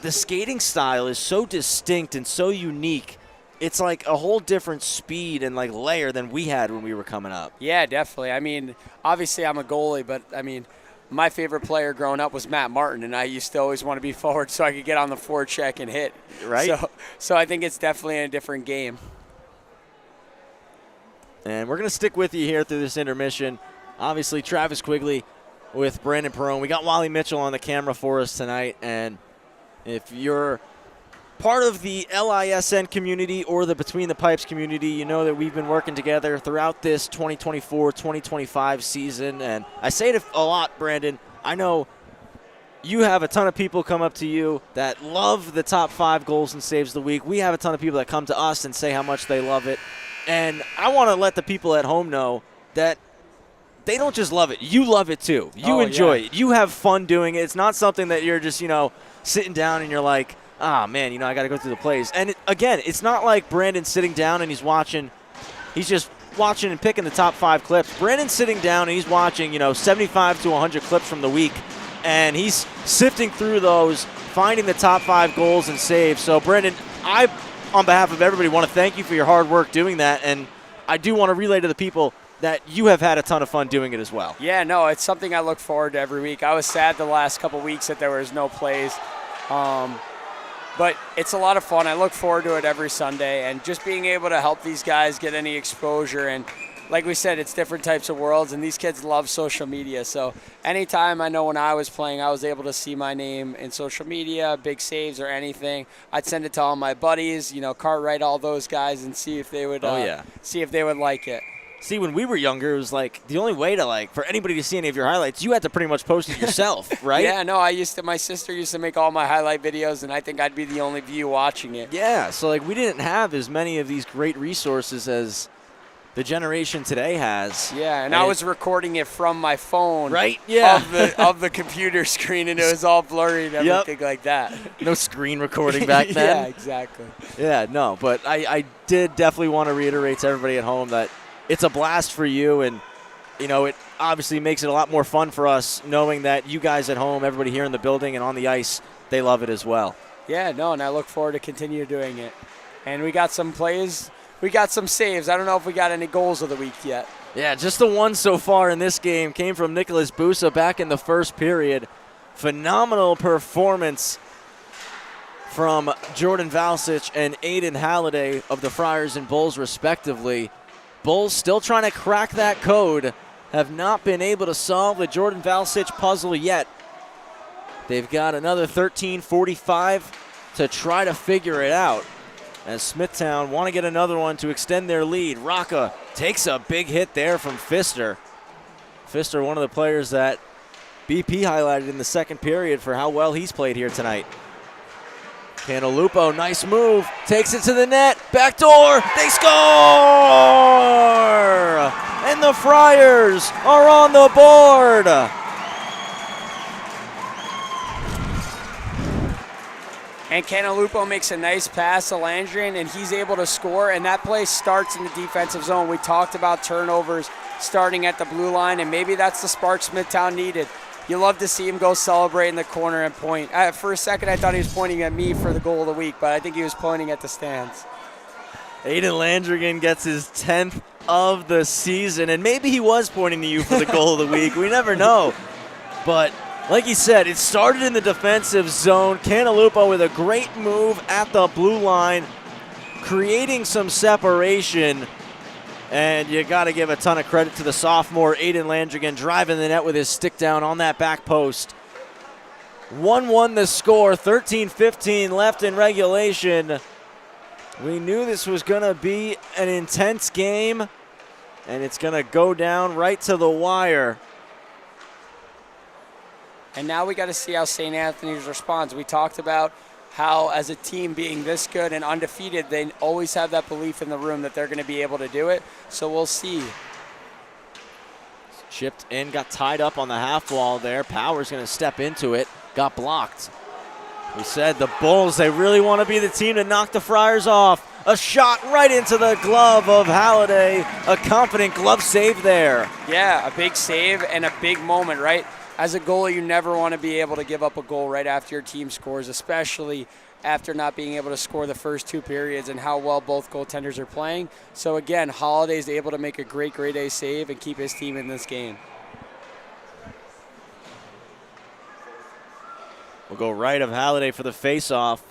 the skating style is so distinct and so unique. It's like a whole different speed and like layer than we had when we were coming up. Yeah, definitely. I mean, obviously I'm a goalie, but I mean, my favorite player growing up was Matt Martin, and I used to always want to be forward so I could get on the forecheck and hit. Right. So I think it's definitely a different game. And we're going to stick with you here through this intermission. Obviously, Travis Quigley with Brandon Perrone. We got Wally Mitchell on the camera for us tonight, and if you're part of the LISN community or the Between the Pipes community, you know that we've been working together throughout this 2024-2025 season. And I say it a lot, Brandon. I know you have a ton of people come up to you that love the top 5 goals and saves of the week. We have a ton of people that come to us and say how much they love it. And I want to let the people at home know that they don't just love it. You love it too. You enjoy it. You have fun doing it. It's not something that you're just, sitting down and you're like, man, I got to go through the plays. And again, it's not like Brandon's sitting down and he's just watching and picking the top 5 clips. Brandon's sitting down and he's watching, 75 to 100 clips from the week. And he's sifting through those, finding the top 5 goals and saves. So, Brandon, on behalf of everybody, want to thank you for your hard work doing that. And I do want to relay to the people that you have had a ton of fun doing it as well. Yeah, no, it's something I look forward to every week. I was sad the last couple weeks that there was no plays. But it's a lot of fun. I look forward to it every Sunday. And just being able to help these guys get any exposure. And like we said, it's different types of worlds. And these kids love social media. So anytime, I know when I was playing, I was able to see my name in social media, big saves or anything. I'd send it to all my buddies, Cartwright, all those guys, and see if they would see if they would like it. See, when we were younger, it was like the only way to for anybody to see any of your highlights, you had to pretty much post it yourself, right? Yeah, no, my sister used to make all my highlight videos, and I think I'd be the only view watching it. Yeah, so we didn't have as many of these great resources as the generation today has. Yeah, and I was recording it from my phone. Right, yeah. Of the computer screen, and it was all blurry and everything like that. No screen recording back then. Yeah, exactly. Yeah, no, but I did definitely want to reiterate to everybody at home that it's a blast for you, and, it obviously makes it a lot more fun for us knowing that you guys at home, everybody here in the building and on the ice, they love it as well. Yeah, no, and I look forward to continue doing it. And we got some plays. We got some saves. I don't know if we got any goals of the week yet. Yeah, just the one so far in this game came from Nicholas Busa back in the first period. Phenomenal performance from Jordan Valsic and Aiden Halliday of the Friars and Bulls, respectively. Bulls still trying to crack that code, have not been able to solve the Jordan Valsic puzzle yet. They've got another 13:45 to try to figure it out, as Smithtown want to get another one to extend their lead. Rocca takes a big hit there from Pfister. Pfister, one of the players that BP highlighted in the second period for how well he's played here tonight. Cantalupo, nice move, takes it to the net, backdoor, they score! And the Friars are on the board. And Cantalupo makes a nice pass to Landrian, and he's able to score, and that play starts in the defensive zone. We talked about turnovers starting at the blue line, and maybe that's the spark Smithtown needed. You love to see him go celebrate in the corner and point. For a second, I thought he was pointing at me for the goal of the week, but I think he was pointing at the stands. Aiden Landrigan gets his 10th of the season, and maybe he was pointing to you for the goal of the week. We never know. But like you said, it started in the defensive zone. Cantalupo with a great move at the blue line, creating some separation. And you got to give a ton of credit to the sophomore, Aiden Landrigan, driving the net with his stick down on that back post. 1-1 the score, 13-15 left in regulation. We knew this was going to be an intense game, and it's going to go down right to the wire. And now we got to see how St. Anthony's responds. We talked about how, as a team being this good and undefeated, they always have that belief in the room that they're going to be able to do it. So we'll see. Chipped in, got tied up on the half wall there. Power's going to step into it, got blocked. We said the Bulls, they really want to be the team to knock the Friars off. A shot right into the glove of Halliday. A confident glove save there. Yeah, a big save and a big moment, right? As a goalie, you never want to be able to give up a goal right after your team scores, especially after not being able to score the first 2 periods and how well both goaltenders are playing. So again, Holliday's able to make a great A save and keep his team in this game. We'll go right of Halliday for the face-off.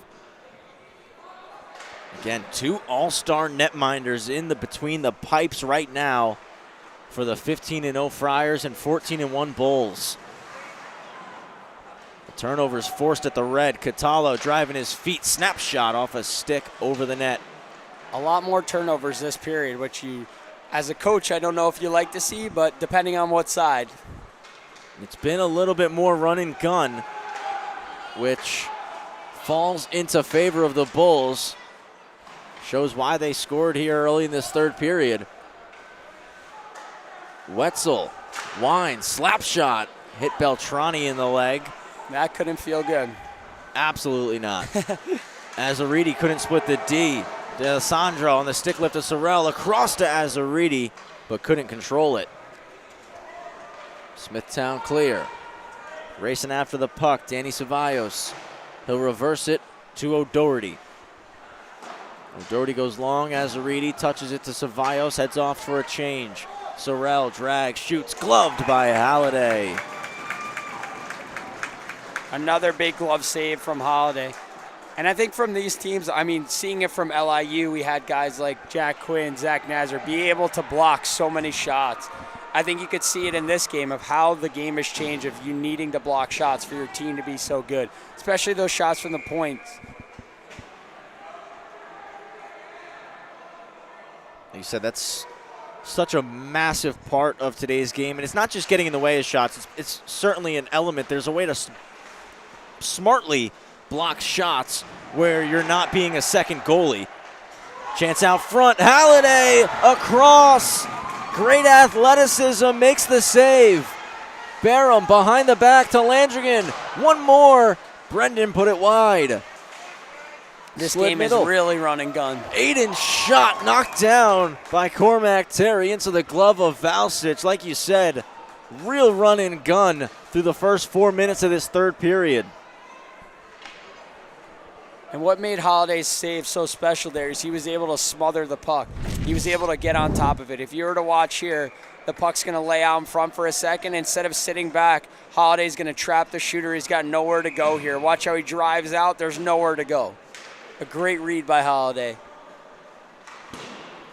Again, 2 all-star netminders in between the pipes right now for the 15-0 Friars and 14-1 Bulls. The turnover's forced at the red. Catallo driving his feet, snapshot off a stick over the net. A lot more turnovers this period, which you, as a coach, I don't know if you like to see, but depending on what side. It's been a little bit more run and gun, which falls into favor of the Bulls. Shows why they scored here early in this third period. Wetzel, Wine, slap shot, hit Beltrani in the leg. That couldn't feel good. Absolutely not. Azzariti couldn't split the D. D'Alessandro on the stick lift of Sorrell across to Azzariti, but couldn't control it. Smithtown clear. Racing after the puck, Danny Ceballos. He'll reverse it to O'Doherty. O'Doherty goes long, Azzariti touches it to Ceballos, heads off for a change. Sorrell drags, shoots, gloved by Halliday. Another big glove save from Halliday. And I think from these teams, I mean, seeing it from LIU, we had guys like Jack Quinn, Zach Nazar be able to block so many shots. I think you could see it in this game of how the game has changed of you needing to block shots for your team to be so good, especially those shots from the points. You said that's such a massive part of today's game, and it's not just getting in the way of shots. It's certainly an element. There's a way to smartly block shots where you're not being a second goalie. Chance out front, Halliday across. Great athleticism, makes the save. Barham behind the back to Landrigan. One more. Brendan put it wide. This Slid game middle. is really run and gun. Aiden's shot knocked down by Cormac Terry into the glove of Valsich. Like you said, real run and gun through the first 4 minutes of this third period. And what made Holliday's save so special there is he was able to smother the puck. He was able to get on top of it. If you were to watch here, the puck's going to lay out in front for a second. Instead of sitting back, Holliday's going to trap the shooter. He's got nowhere to go here. Watch how he drives out. There's nowhere to go. A great read by Halliday.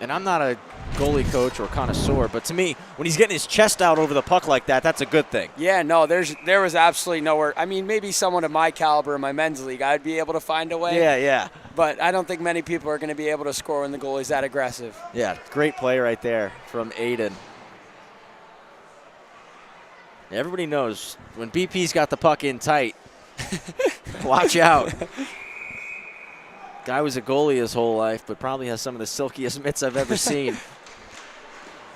And I'm not a goalie coach or connoisseur, but to me, when he's getting his chest out over the puck like that, that's a good thing. Yeah, no, there was absolutely nowhere. I mean, maybe someone of my caliber in my men's league, I'd be able to find a way. Yeah. But I don't think many people are going to be able to score when the goalie's that aggressive. Yeah, great play right there from Aiden. Everybody knows when BP's got the puck in tight, watch out. Guy was a goalie his whole life, but probably has some of the silkiest mitts I've ever seen.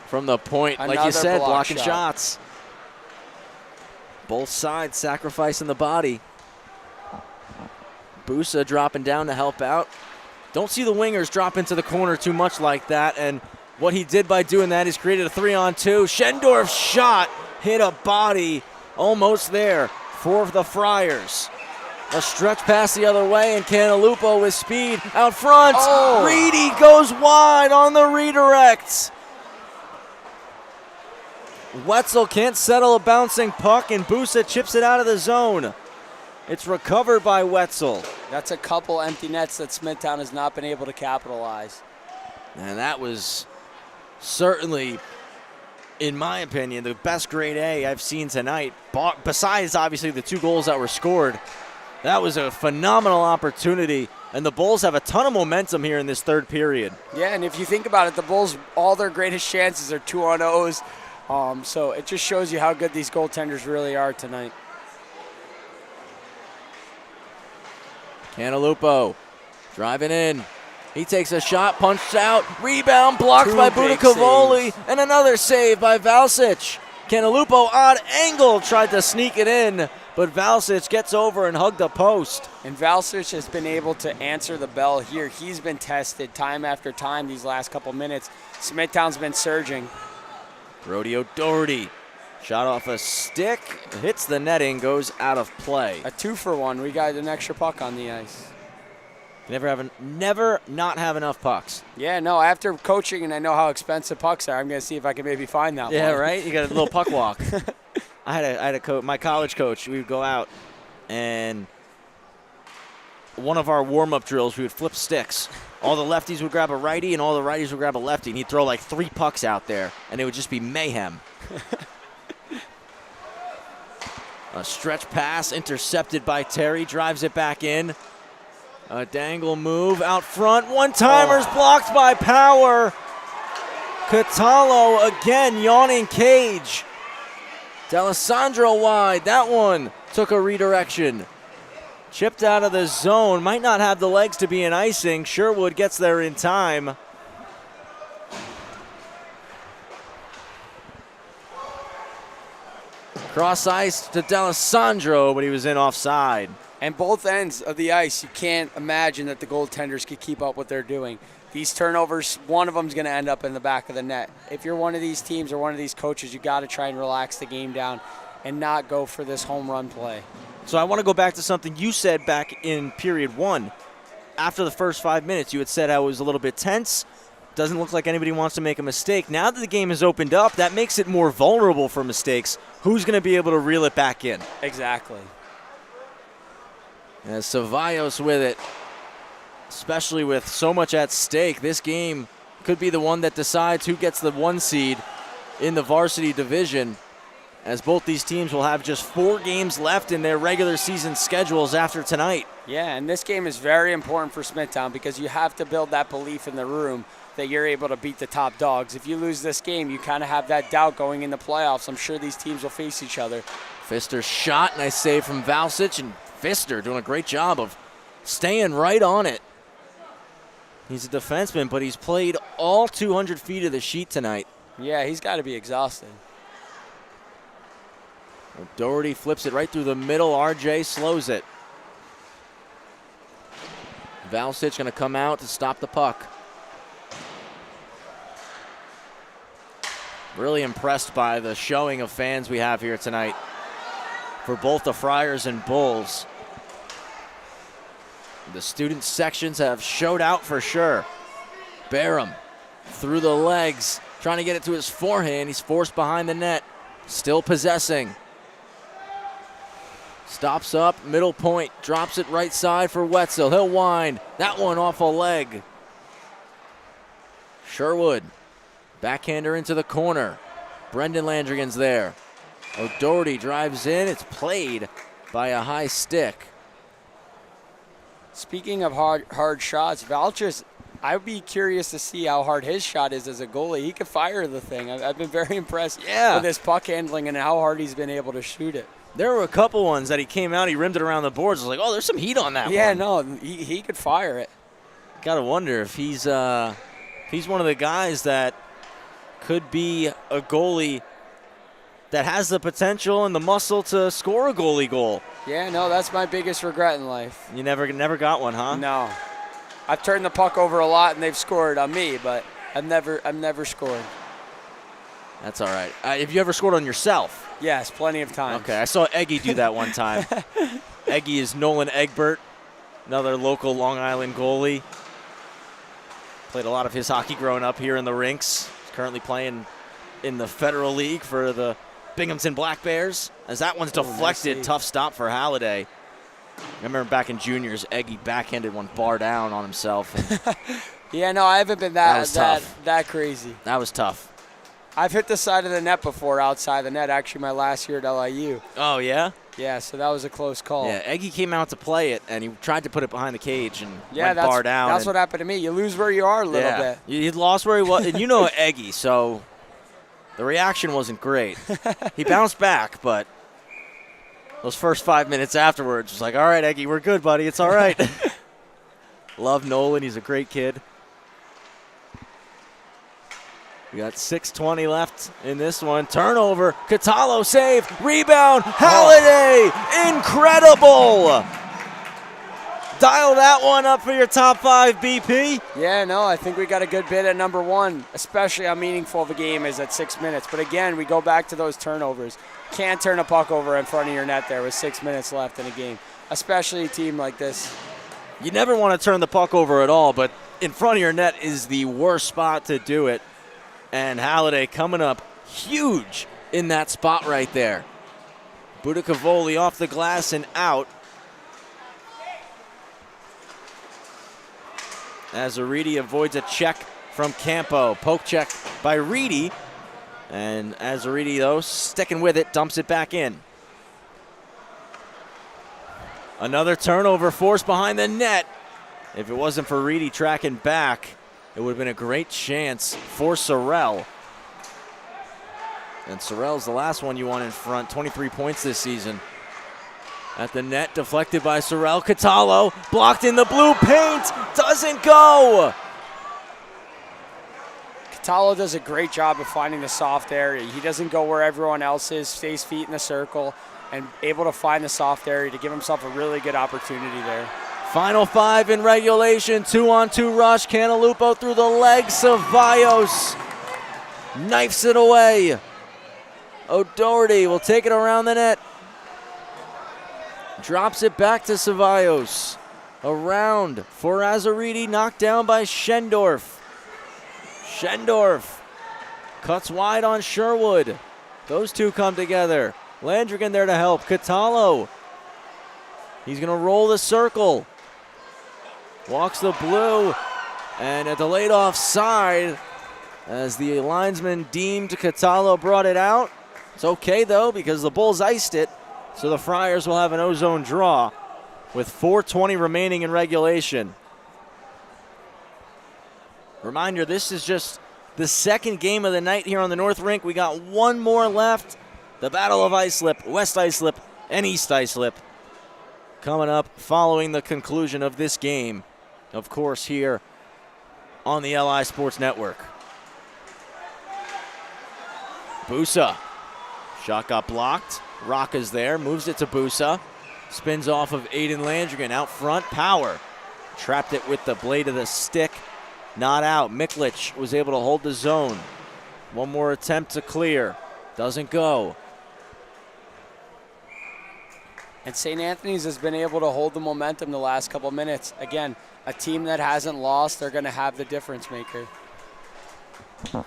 From the point, like you said, blocking shots. Both sides sacrificing the body. Busa dropping down to help out. Don't see the wingers drop into the corner too much like that, and what he did by doing that is created a 3-on-2. Schendorf's shot hit a body almost there for the Friars. A stretch pass the other way, and Canalupo with speed out front. Oh. Reedy goes wide on the redirect. Wetzel can't settle a bouncing puck, and Busa chips it out of the zone. It's recovered by Wetzel. That's a couple empty nets that Smithtown has not been able to capitalize. And that was certainly in my opinion, the best grade A I've seen tonight, besides obviously the 2 goals that were scored. That was a phenomenal opportunity, and the Bulls have a ton of momentum here in this third period. Yeah, and if you think about it, the Bulls, all their greatest chances are 2-on-0s, so it just shows you how good these goaltenders really are tonight. Cantalupo driving in. He takes a shot, punched out, rebound, blocked by Budakavoli, and another save by Valsic. Cantalupo, odd angle, tried to sneak it in, but Valsic gets over and hugged the post. And Valsic has been able to answer the bell here. He's been tested time after time these last couple minutes. Smithtown's been surging. Brody O'Doherty, shot off a stick, hits the netting, goes out of play. A 2-for-1. We got an extra puck on the ice. Never not have enough pucks. Yeah, no, after coaching and I know how expensive pucks are, I'm going to see if I can maybe find that one. Yeah, right? You got a little puck walk. I had a coach, my college coach, we would go out and one of our warm-up drills, we would flip sticks. All the lefties would grab a righty and all the righties would grab a lefty, and he'd throw like 3 pucks out there, and it would just be mayhem. A stretch pass intercepted by Terry, drives it back in. A dangle move out front. One-timer's blocked by Power. Catalo again, yawning cage. D'Alessandro wide. That one took a redirection. Chipped out of the zone. Might not have the legs to be an icing. Sherwood gets there in time. Cross ice to D'Alessandro, but he was in offside. And both ends of the ice, you can't imagine that the goaltenders could keep up what they're doing. These turnovers, one of them is going to end up in the back of the net. If you're one of these teams or one of these coaches, you got to try and relax the game down and not go for this home run play. So I want to go back to something you said back in period 1. After the first 5 minutes, you had said I was a little bit tense. Doesn't look like anybody wants to make a mistake. Now that the game has opened up, that makes it more vulnerable for mistakes. Who's going to be able to reel it back in? Exactly. As Cevallos with it, especially with so much at stake, this game could be the one that decides who gets the 1 seed in the varsity division, as both these teams will have just 4 games left in their regular season schedules after tonight. Yeah, and this game is very important for Smithtown because you have to build that belief in the room that you're able to beat the top dogs. If you lose this game, you kind of have that doubt going in the playoffs. I'm sure these teams will face each other. Pfister shot, nice save from Valsic, and Pfister doing a great job of staying right on it. He's a defenseman, but he's played all 200 feet of the sheet tonight. Yeah, he's got to be exhausted. Doherty flips it right through the middle. RJ slows it. Valsic going to come out to stop the puck. Really impressed by the showing of fans we have here tonight for both the Friars and Bulls. The student sections have showed out for sure. Barham through the legs, trying to get it to his forehand. He's forced behind the net, still possessing. Stops up, middle point, drops it right side for Wetzel. He'll wind. That one off a leg. Sherwood, backhander into the corner. Brendan Landrigan's there. O'Doherty drives in. It's played by a high stick. Speaking of hard shots, Valchus, I would be curious to see how hard his shot is as a goalie. He could fire the thing. I've been very impressed with his puck handling and how hard he's been able to shoot it. There were a couple ones that he came out, he rimmed it around the boards. I was like, oh, there's some heat on that one. Yeah, no, he could fire it. Got to wonder if he's one of the guys that could be a goalie that has the potential and the muscle to score a goalie goal. Yeah, no, that's my biggest regret in life. You never got one, huh? No. I've turned the puck over a lot and they've scored on me, but I've never scored. That's all right. Have you ever scored on yourself? Yes, plenty of times. Okay, I saw Eggy do that one time. Eggy is Nolan Egbert, another local Long Island goalie. Played a lot of his hockey growing up here in the rinks. He's currently playing in the Federal League for the Binghamton Black Bears. As that one's deflected, nice. Tough stop for Halliday. I remember back in juniors, Eggy backhanded one bar down on himself. Yeah, no, I haven't been that crazy. That was tough. I've hit the side of the net before outside the net, actually my last year at LIU. Oh, yeah? Yeah, so that was a close call. Yeah, Eggy came out to play it, and he tried to put it behind the cage and went bar down. That's what happened to me. You lose where you are a little bit. He lost where he was. And you know Eggy, so the reaction wasn't great. He bounced back, but those first 5 minutes afterwards was like, all right, Eggy, we're good, buddy. It's all right. Love Nolan. He's a great kid. We got 6:20 left in this one. Turnover. Catallo save. Rebound. Halliday. Incredible. Dial that one up for your top 5, BP. Yeah, no, I think we got a good bid at number 1, especially how meaningful the game is at 6 minutes. But again, we go back to those turnovers. Can't turn a puck over in front of your net there with 6 minutes left in a game, especially a team like this. You never want to turn the puck over at all, but in front of your net is the worst spot to do it. And Halliday coming up huge in that spot right there. Budicavoli off the glass and out. As Aridi avoids a check from Campo. Poke check by Reedy. And as Aridi, though, sticking with it, dumps it back in. Another turnover forced behind the net. If it wasn't for Reedy tracking back, it would have been a great chance for Sorrell. And Sorrell's the last one you want in front. 23 points this season. At the net, deflected by Sorrell. Catallo blocked in the blue paint. Doesn't go. Catallo does a great job of finding the soft area. He doesn't go where everyone else is, stays feet in the circle, and able to find the soft area to give himself a really good opportunity there. Final 5 in regulation. 2-on-2 rush. Cantalupo through the legs. Ceballos knifes it away. O'Doherty will take it around the net. Drops it back to Ceballos. Around for Azaridi, knocked down by Schendorf. Schendorf cuts wide on Sherwood. Those two come together. Landrigan there to help. Catallo. He's going to roll the circle. Walks the blue. And a delayed offside as the linesman deemed Catallo brought it out. It's okay, though, because the Bulls iced it. So the Friars will have an O-zone draw with 4:20 remaining in regulation. Reminder, this is just the second game of the night here on the North Rink. We got one more left. The Battle of Islip, West Islip, and East Islip coming up following the conclusion of this game, of course, here on the LI Sports Network. Busa. Shot got blocked. Rocca's there, moves it to Busa. Spins off of Aiden Landrigan. Out front, Power. Trapped it with the blade of the stick. Not out. Miklich was able to hold the zone. One more attempt to clear. Doesn't go. And St. Anthony's has been able to hold the momentum the last couple minutes. Again, a team that hasn't lost, they're going to have the difference maker. I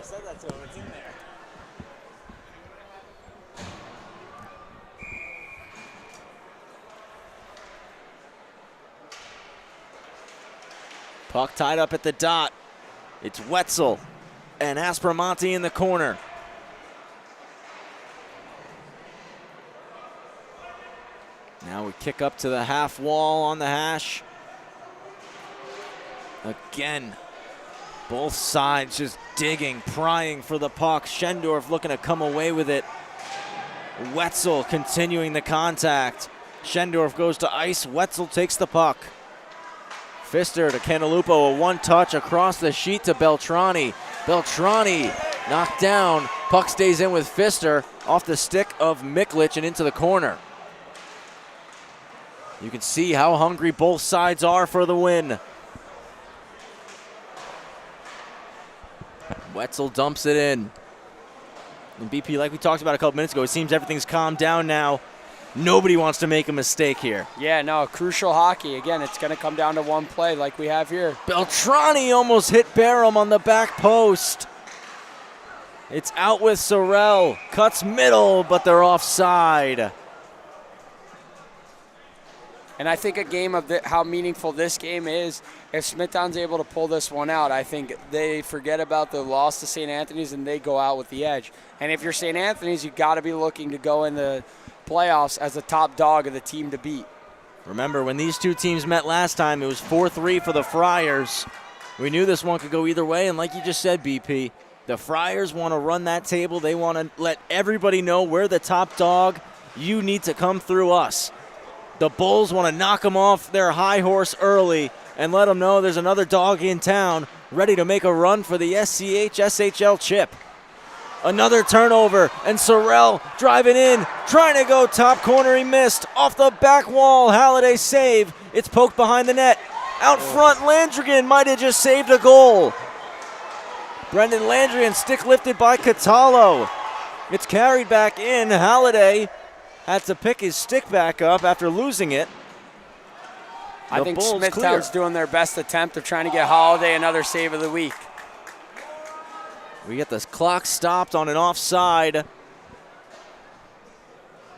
said that to him. It's in there. Puck tied up at the dot. It's Wetzel and Aspromonte in the corner. Now we kick up to the half wall on the hash. Again, both sides just digging, prying for the puck. Schendorf looking to come away with it. Wetzel continuing the contact. Schendorf goes to ice. Wetzel takes the puck. Pfister to Cantalupo, a one-touch across the sheet to Beltrani. Beltrani knocked down. Puck stays in with Pfister off the stick of Miklich and into the corner. You can see how hungry both sides are for the win. Wetzel dumps it in. And BP, like we talked about a couple minutes ago, it seems everything's calmed down now. Nobody wants to make a mistake here. Yeah, no, crucial hockey. Again, it's going to come down to one play like we have here. Beltrani almost hit Barham on the back post. It's out with Sorrell. Cuts middle, but they're offside. And I think a game of how meaningful this game is, if Smithtown's able to pull this one out, I think they forget about the loss to St. Anthony's and they go out with the edge. And if you're St. Anthony's, you've got to be looking to go in the playoffs as the top dog of the team to beat. Remember, when these two teams met last time, it was 4-3 for the Friars. We knew this one could go either way, and like you just said, BP, the Friars want to run that table. They want to let everybody know we're the top dog. You need to come through us. The Bulls want to knock them off their high horse early and let them know there's another dog in town ready to make a run for the SCHSHL chip. Another turnover, and Sorrell driving in, trying to go top corner. He missed. Off the back wall, Halliday save. It's poked behind the net. Out front, Landrigan might have just saved a goal. Brendan Landrigan, stick lifted by Catalo. It's carried back in. Halliday had to pick his stick back up after losing it. I think Smithtown's doing their best attempt of trying to get Holiday another save of the week. We get the clock stopped on an offside.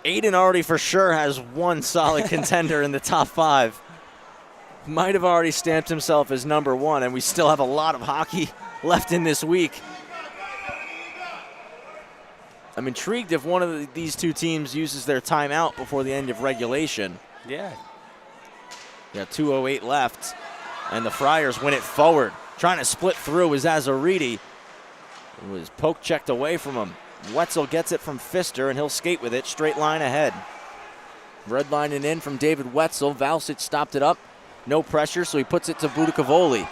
Aiden already for sure has one solid contender in the top 5. Might have already stamped himself as number 1, and we still have a lot of hockey left in this week. I'm intrigued if one of these two teams uses their timeout before the end of regulation. Yeah. Yeah, 2:08 left, and the Friars win it forward. Trying to split through is Azaridi. It was poke checked away from him. Wetzel gets it from Pfister, and he'll skate with it straight line ahead. Redlining in from David Wetzel. Valsic stopped it up. No pressure, so he puts it to Budicavoli.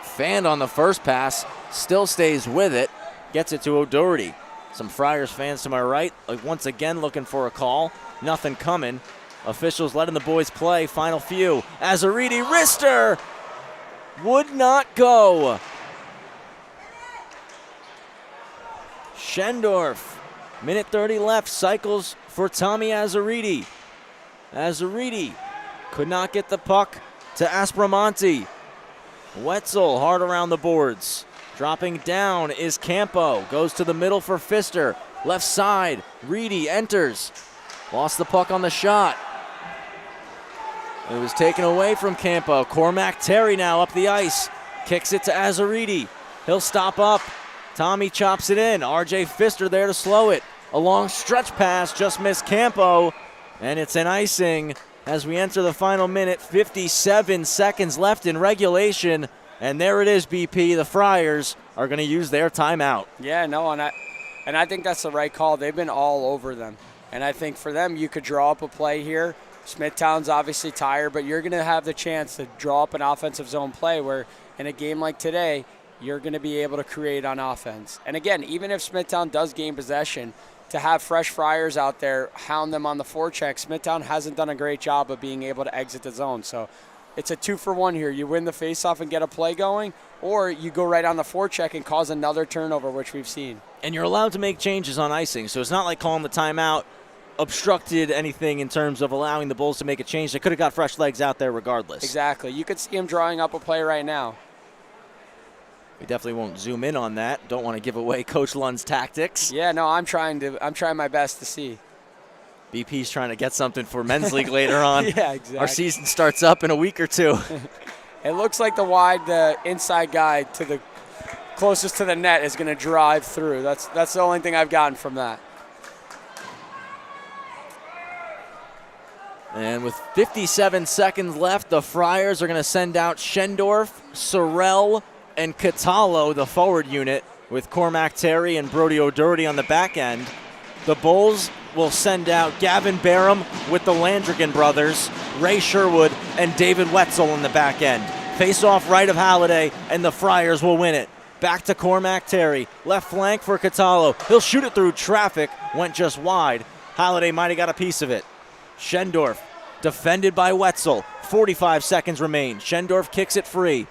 Fanned on the first pass, still stays with it. Gets it to O'Doherty. Some Friars fans to my right, once again looking for a call. Nothing coming. Officials letting the boys play. Final few. Azaridi, wrister! Would not go. Schendorf, minute 30 left, cycles for Tommy Azaridi. Azaridi could not get the puck to Aspromonte. Wetzel hard around the boards. Dropping down is Campo. Goes to the middle for Pfister. Left side, Reedy enters. Lost the puck on the shot. It was taken away from Campo. Cormac Terry now up the ice. Kicks it to Azaridi. He'll stop up. Tommy chops it in. RJ Pfister there to slow it. A long stretch pass, just missed Campo. And it's an icing as we enter the final minute. 57 seconds left in regulation. And there it is, BP. The Friars are going to use their timeout. Yeah, no, and I think that's the right call. They've been all over them. And I think for them, you could draw up a play here. Smithtown's obviously tired, but you're going to have the chance to draw up an offensive zone play where in a game like today, you're going to be able to create on offense. And again, even if Smithtown does gain possession, to have fresh Friars out there, hound them on the forecheck, Smithtown hasn't done a great job of being able to exit the zone. So it's a 2-for-1 here. You win the faceoff and get a play going, or you go right on the forecheck and cause another turnover, which we've seen. And you're allowed to make changes on icing, so it's not like calling the timeout obstructed anything in terms of allowing the Bulls to make a change. They could have got fresh legs out there regardless. Exactly. You could see him drawing up a play right now. We definitely won't zoom in on that. Don't want to give away Coach Lund's tactics. Yeah, no, I'm trying my best to see. BP's trying to get something for men's league later on. Yeah, exactly. Our season starts up in a week or two. It looks like the inside guy to the closest to the net is going to drive through. That's the only thing I've gotten from that. And with 57 seconds left, the Friars are going to send out Schendorf, Sorrell, and Catalo, the forward unit, with Cormac Terry and Brody O'Doherty on the back end. The Bulls will send out Gavin Barham with the Landrigan brothers, Ray Sherwood, and David Wetzel in the back end. Face off right of Halliday, and the Friars will win it. Back to Cormac Terry, left flank for Catalo. He'll shoot it through traffic, went just wide. Halliday might have got a piece of it. Schendorf, defended by Wetzel. 45 seconds remain. Schendorf kicks it free.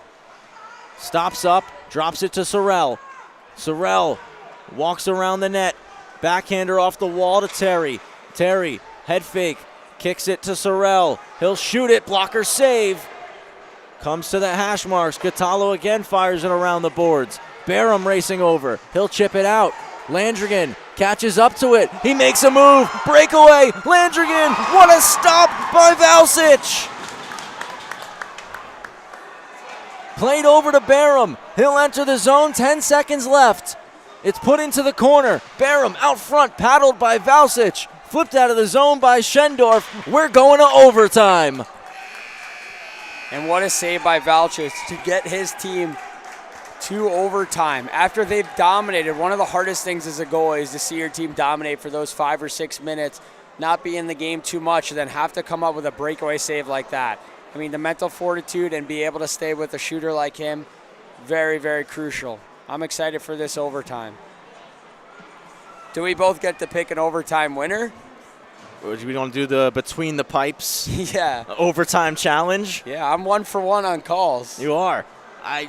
Stops up, drops it to Sorrell. Sorrell walks around the net. Backhander off the wall to Terry. Terry, head fake, kicks it to Sorrell. He'll shoot it, blocker save. Comes to the hash marks. Catalo again fires it around the boards. Barham racing over. He'll chip it out. Landrigan catches up to it. He makes a move. Breakaway. Landrigan. What a stop by Valsic. Played over to Barham. He'll enter the zone, 10 seconds left. It's put into the corner. Barham out front, paddled by Valsic. Flipped out of the zone by Schendorf. We're going to overtime. And what a save by Valsic to get his team to overtime. After they've dominated, one of the hardest things as a goalie is to see your team dominate for those 5 or 6 minutes, not be in the game too much, and then have to come up with a breakaway save like that. I mean, the mental fortitude and be able to stay with a shooter like him, very, very crucial. I'm excited for this overtime. Do we both get to pick an overtime winner? We don't do the between the pipes Yeah. overtime challenge? Yeah, I'm 1 for 1 on calls. You are.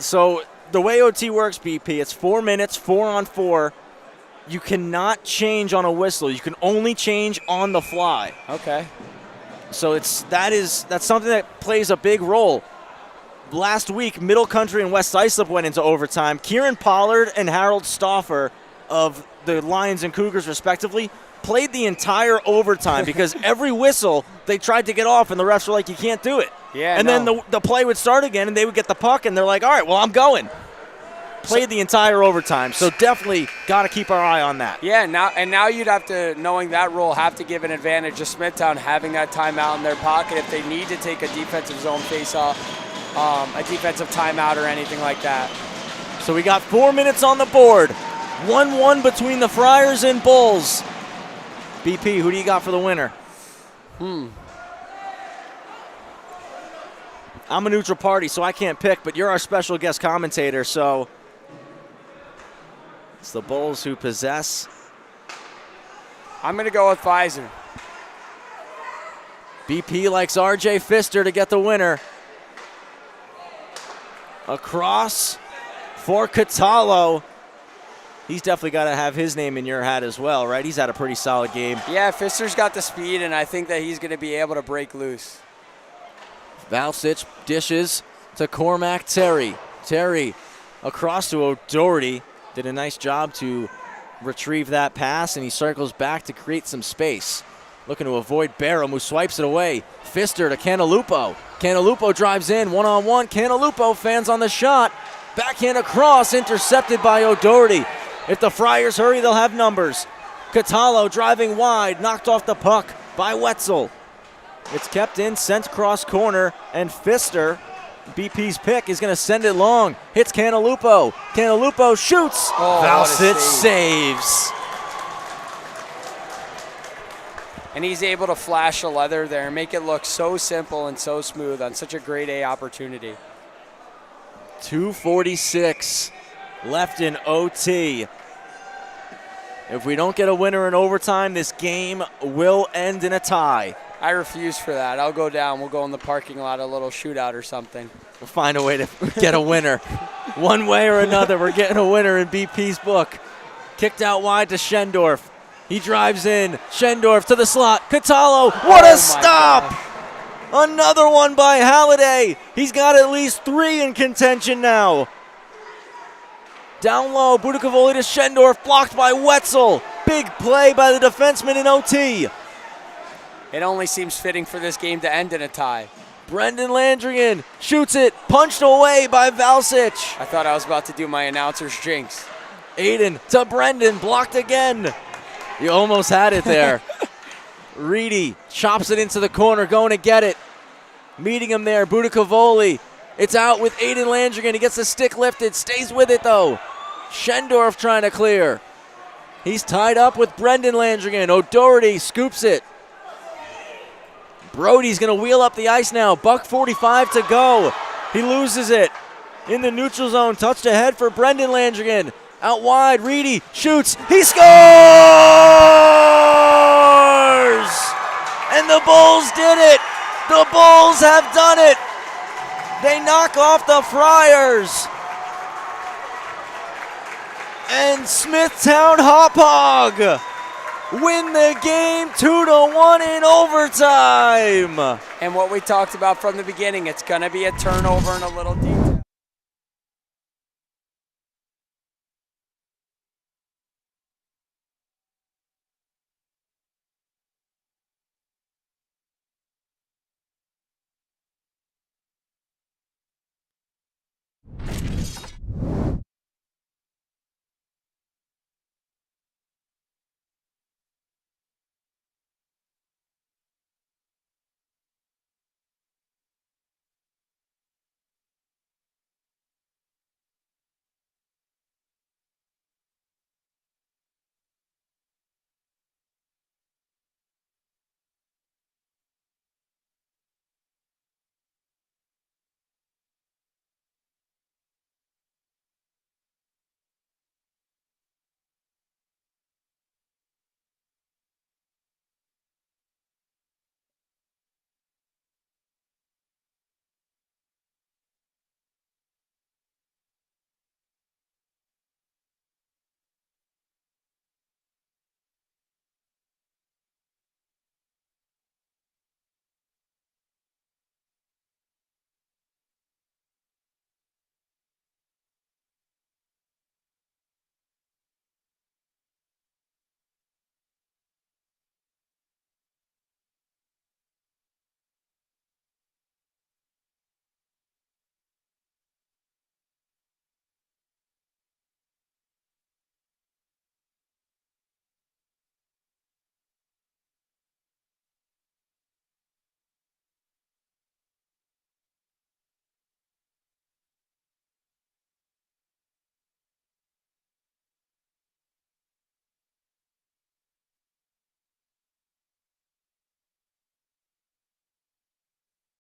So the way OT works, BP, it's 4 minutes, 4 on 4. You cannot change on a whistle. You can only change on the fly. Okay. So that's something that plays a big role. Last week, Middle Country and West Islip went into overtime. Kieran Pollard and Harold Stauffer of the Lions and Cougars, respectively, played the entire overtime because every whistle they tried to get off, and the refs were like, you can't do it. Yeah, and then the play would start again, and they would get the puck, and they're like, all right, well, I'm going. Played the entire overtime, so definitely got to keep our eye on that. Yeah, now you'd have to, knowing that rule, have to give an advantage to Smithtown having that timeout in their pocket if they need to take a defensive zone face-off, a defensive timeout or anything like that. So we got 4 minutes on the board. 1-1 between the Friars and Bulls. BP, who do you got for the winner? I'm a neutral party, so I can't pick, but you're our special guest commentator, so it's the Bulls who possess. I'm going to go with Pfizer. BP likes RJ Pfister to get the winner. Across for Catalo. He's definitely got to have his name in your hat as well, right? He's had a pretty solid game. Yeah, Pfister's got the speed, and I think that he's going to be able to break loose. Valsic dishes to Cormac Terry. Terry across to O'Doherty. Did a nice job to retrieve that pass, and he circles back to create some space. Looking to avoid Barham, who swipes it away. Pfister to Cantalupo. Cantalupo drives in, one-on-one. Cantalupo fans on the shot. Backhand across, intercepted by O'Doherty. If the Friars hurry, they'll have numbers. Catalo driving wide, knocked off the puck by Wetzel. It's kept in, sent cross corner, and Pfister, BP's pick, is going to send it long. Hits Cantalupo. Cantalupo shoots. Valsic saves. And he's able to flash a leather there and make it look so simple and so smooth on such a grade A opportunity. 2:46 left in OT. If we don't get a winner in overtime, this game will end in a tie. I refuse for that. I'll go down. We'll go in the parking lot, a little shootout or something. We'll find a way to get a winner. One way or another, we're getting a winner in BP's book. Kicked out wide to Schendorf. He drives in. Schendorf to the slot. Catalo, what a stop! Gosh. Another one by Halliday. He's got at least 3 in contention now. Down low, Budakavoli to Schendorf, blocked by Wetzel. Big play by the defenseman in OT. It only seems fitting for this game to end in a tie. Brendan Landrigan shoots it, punched away by Valsic. I thought I was about to do my announcer's jinx. Aiden to Brendan, blocked again. You almost had it there. Reedy chops it into the corner, going to get it. Meeting him there, Budakavoli. It's out with Aiden Landrigan. He gets the stick lifted, stays with it though. Schendorf trying to clear. He's tied up with Brendan Landrigan. O'Doherty scoops it. Brody's going to wheel up the ice now. $1:45 to go. He loses it. In the neutral zone, touched ahead for Brendan Landrigan. Out wide, Reedy shoots. He scores! And the Bulls did it. The Bulls have done it. They knock off the Friars. And Smithtown Hauppauge win the game 2-1 in overtime. And what we talked about from the beginning, it's going to be a turnover and a little deep.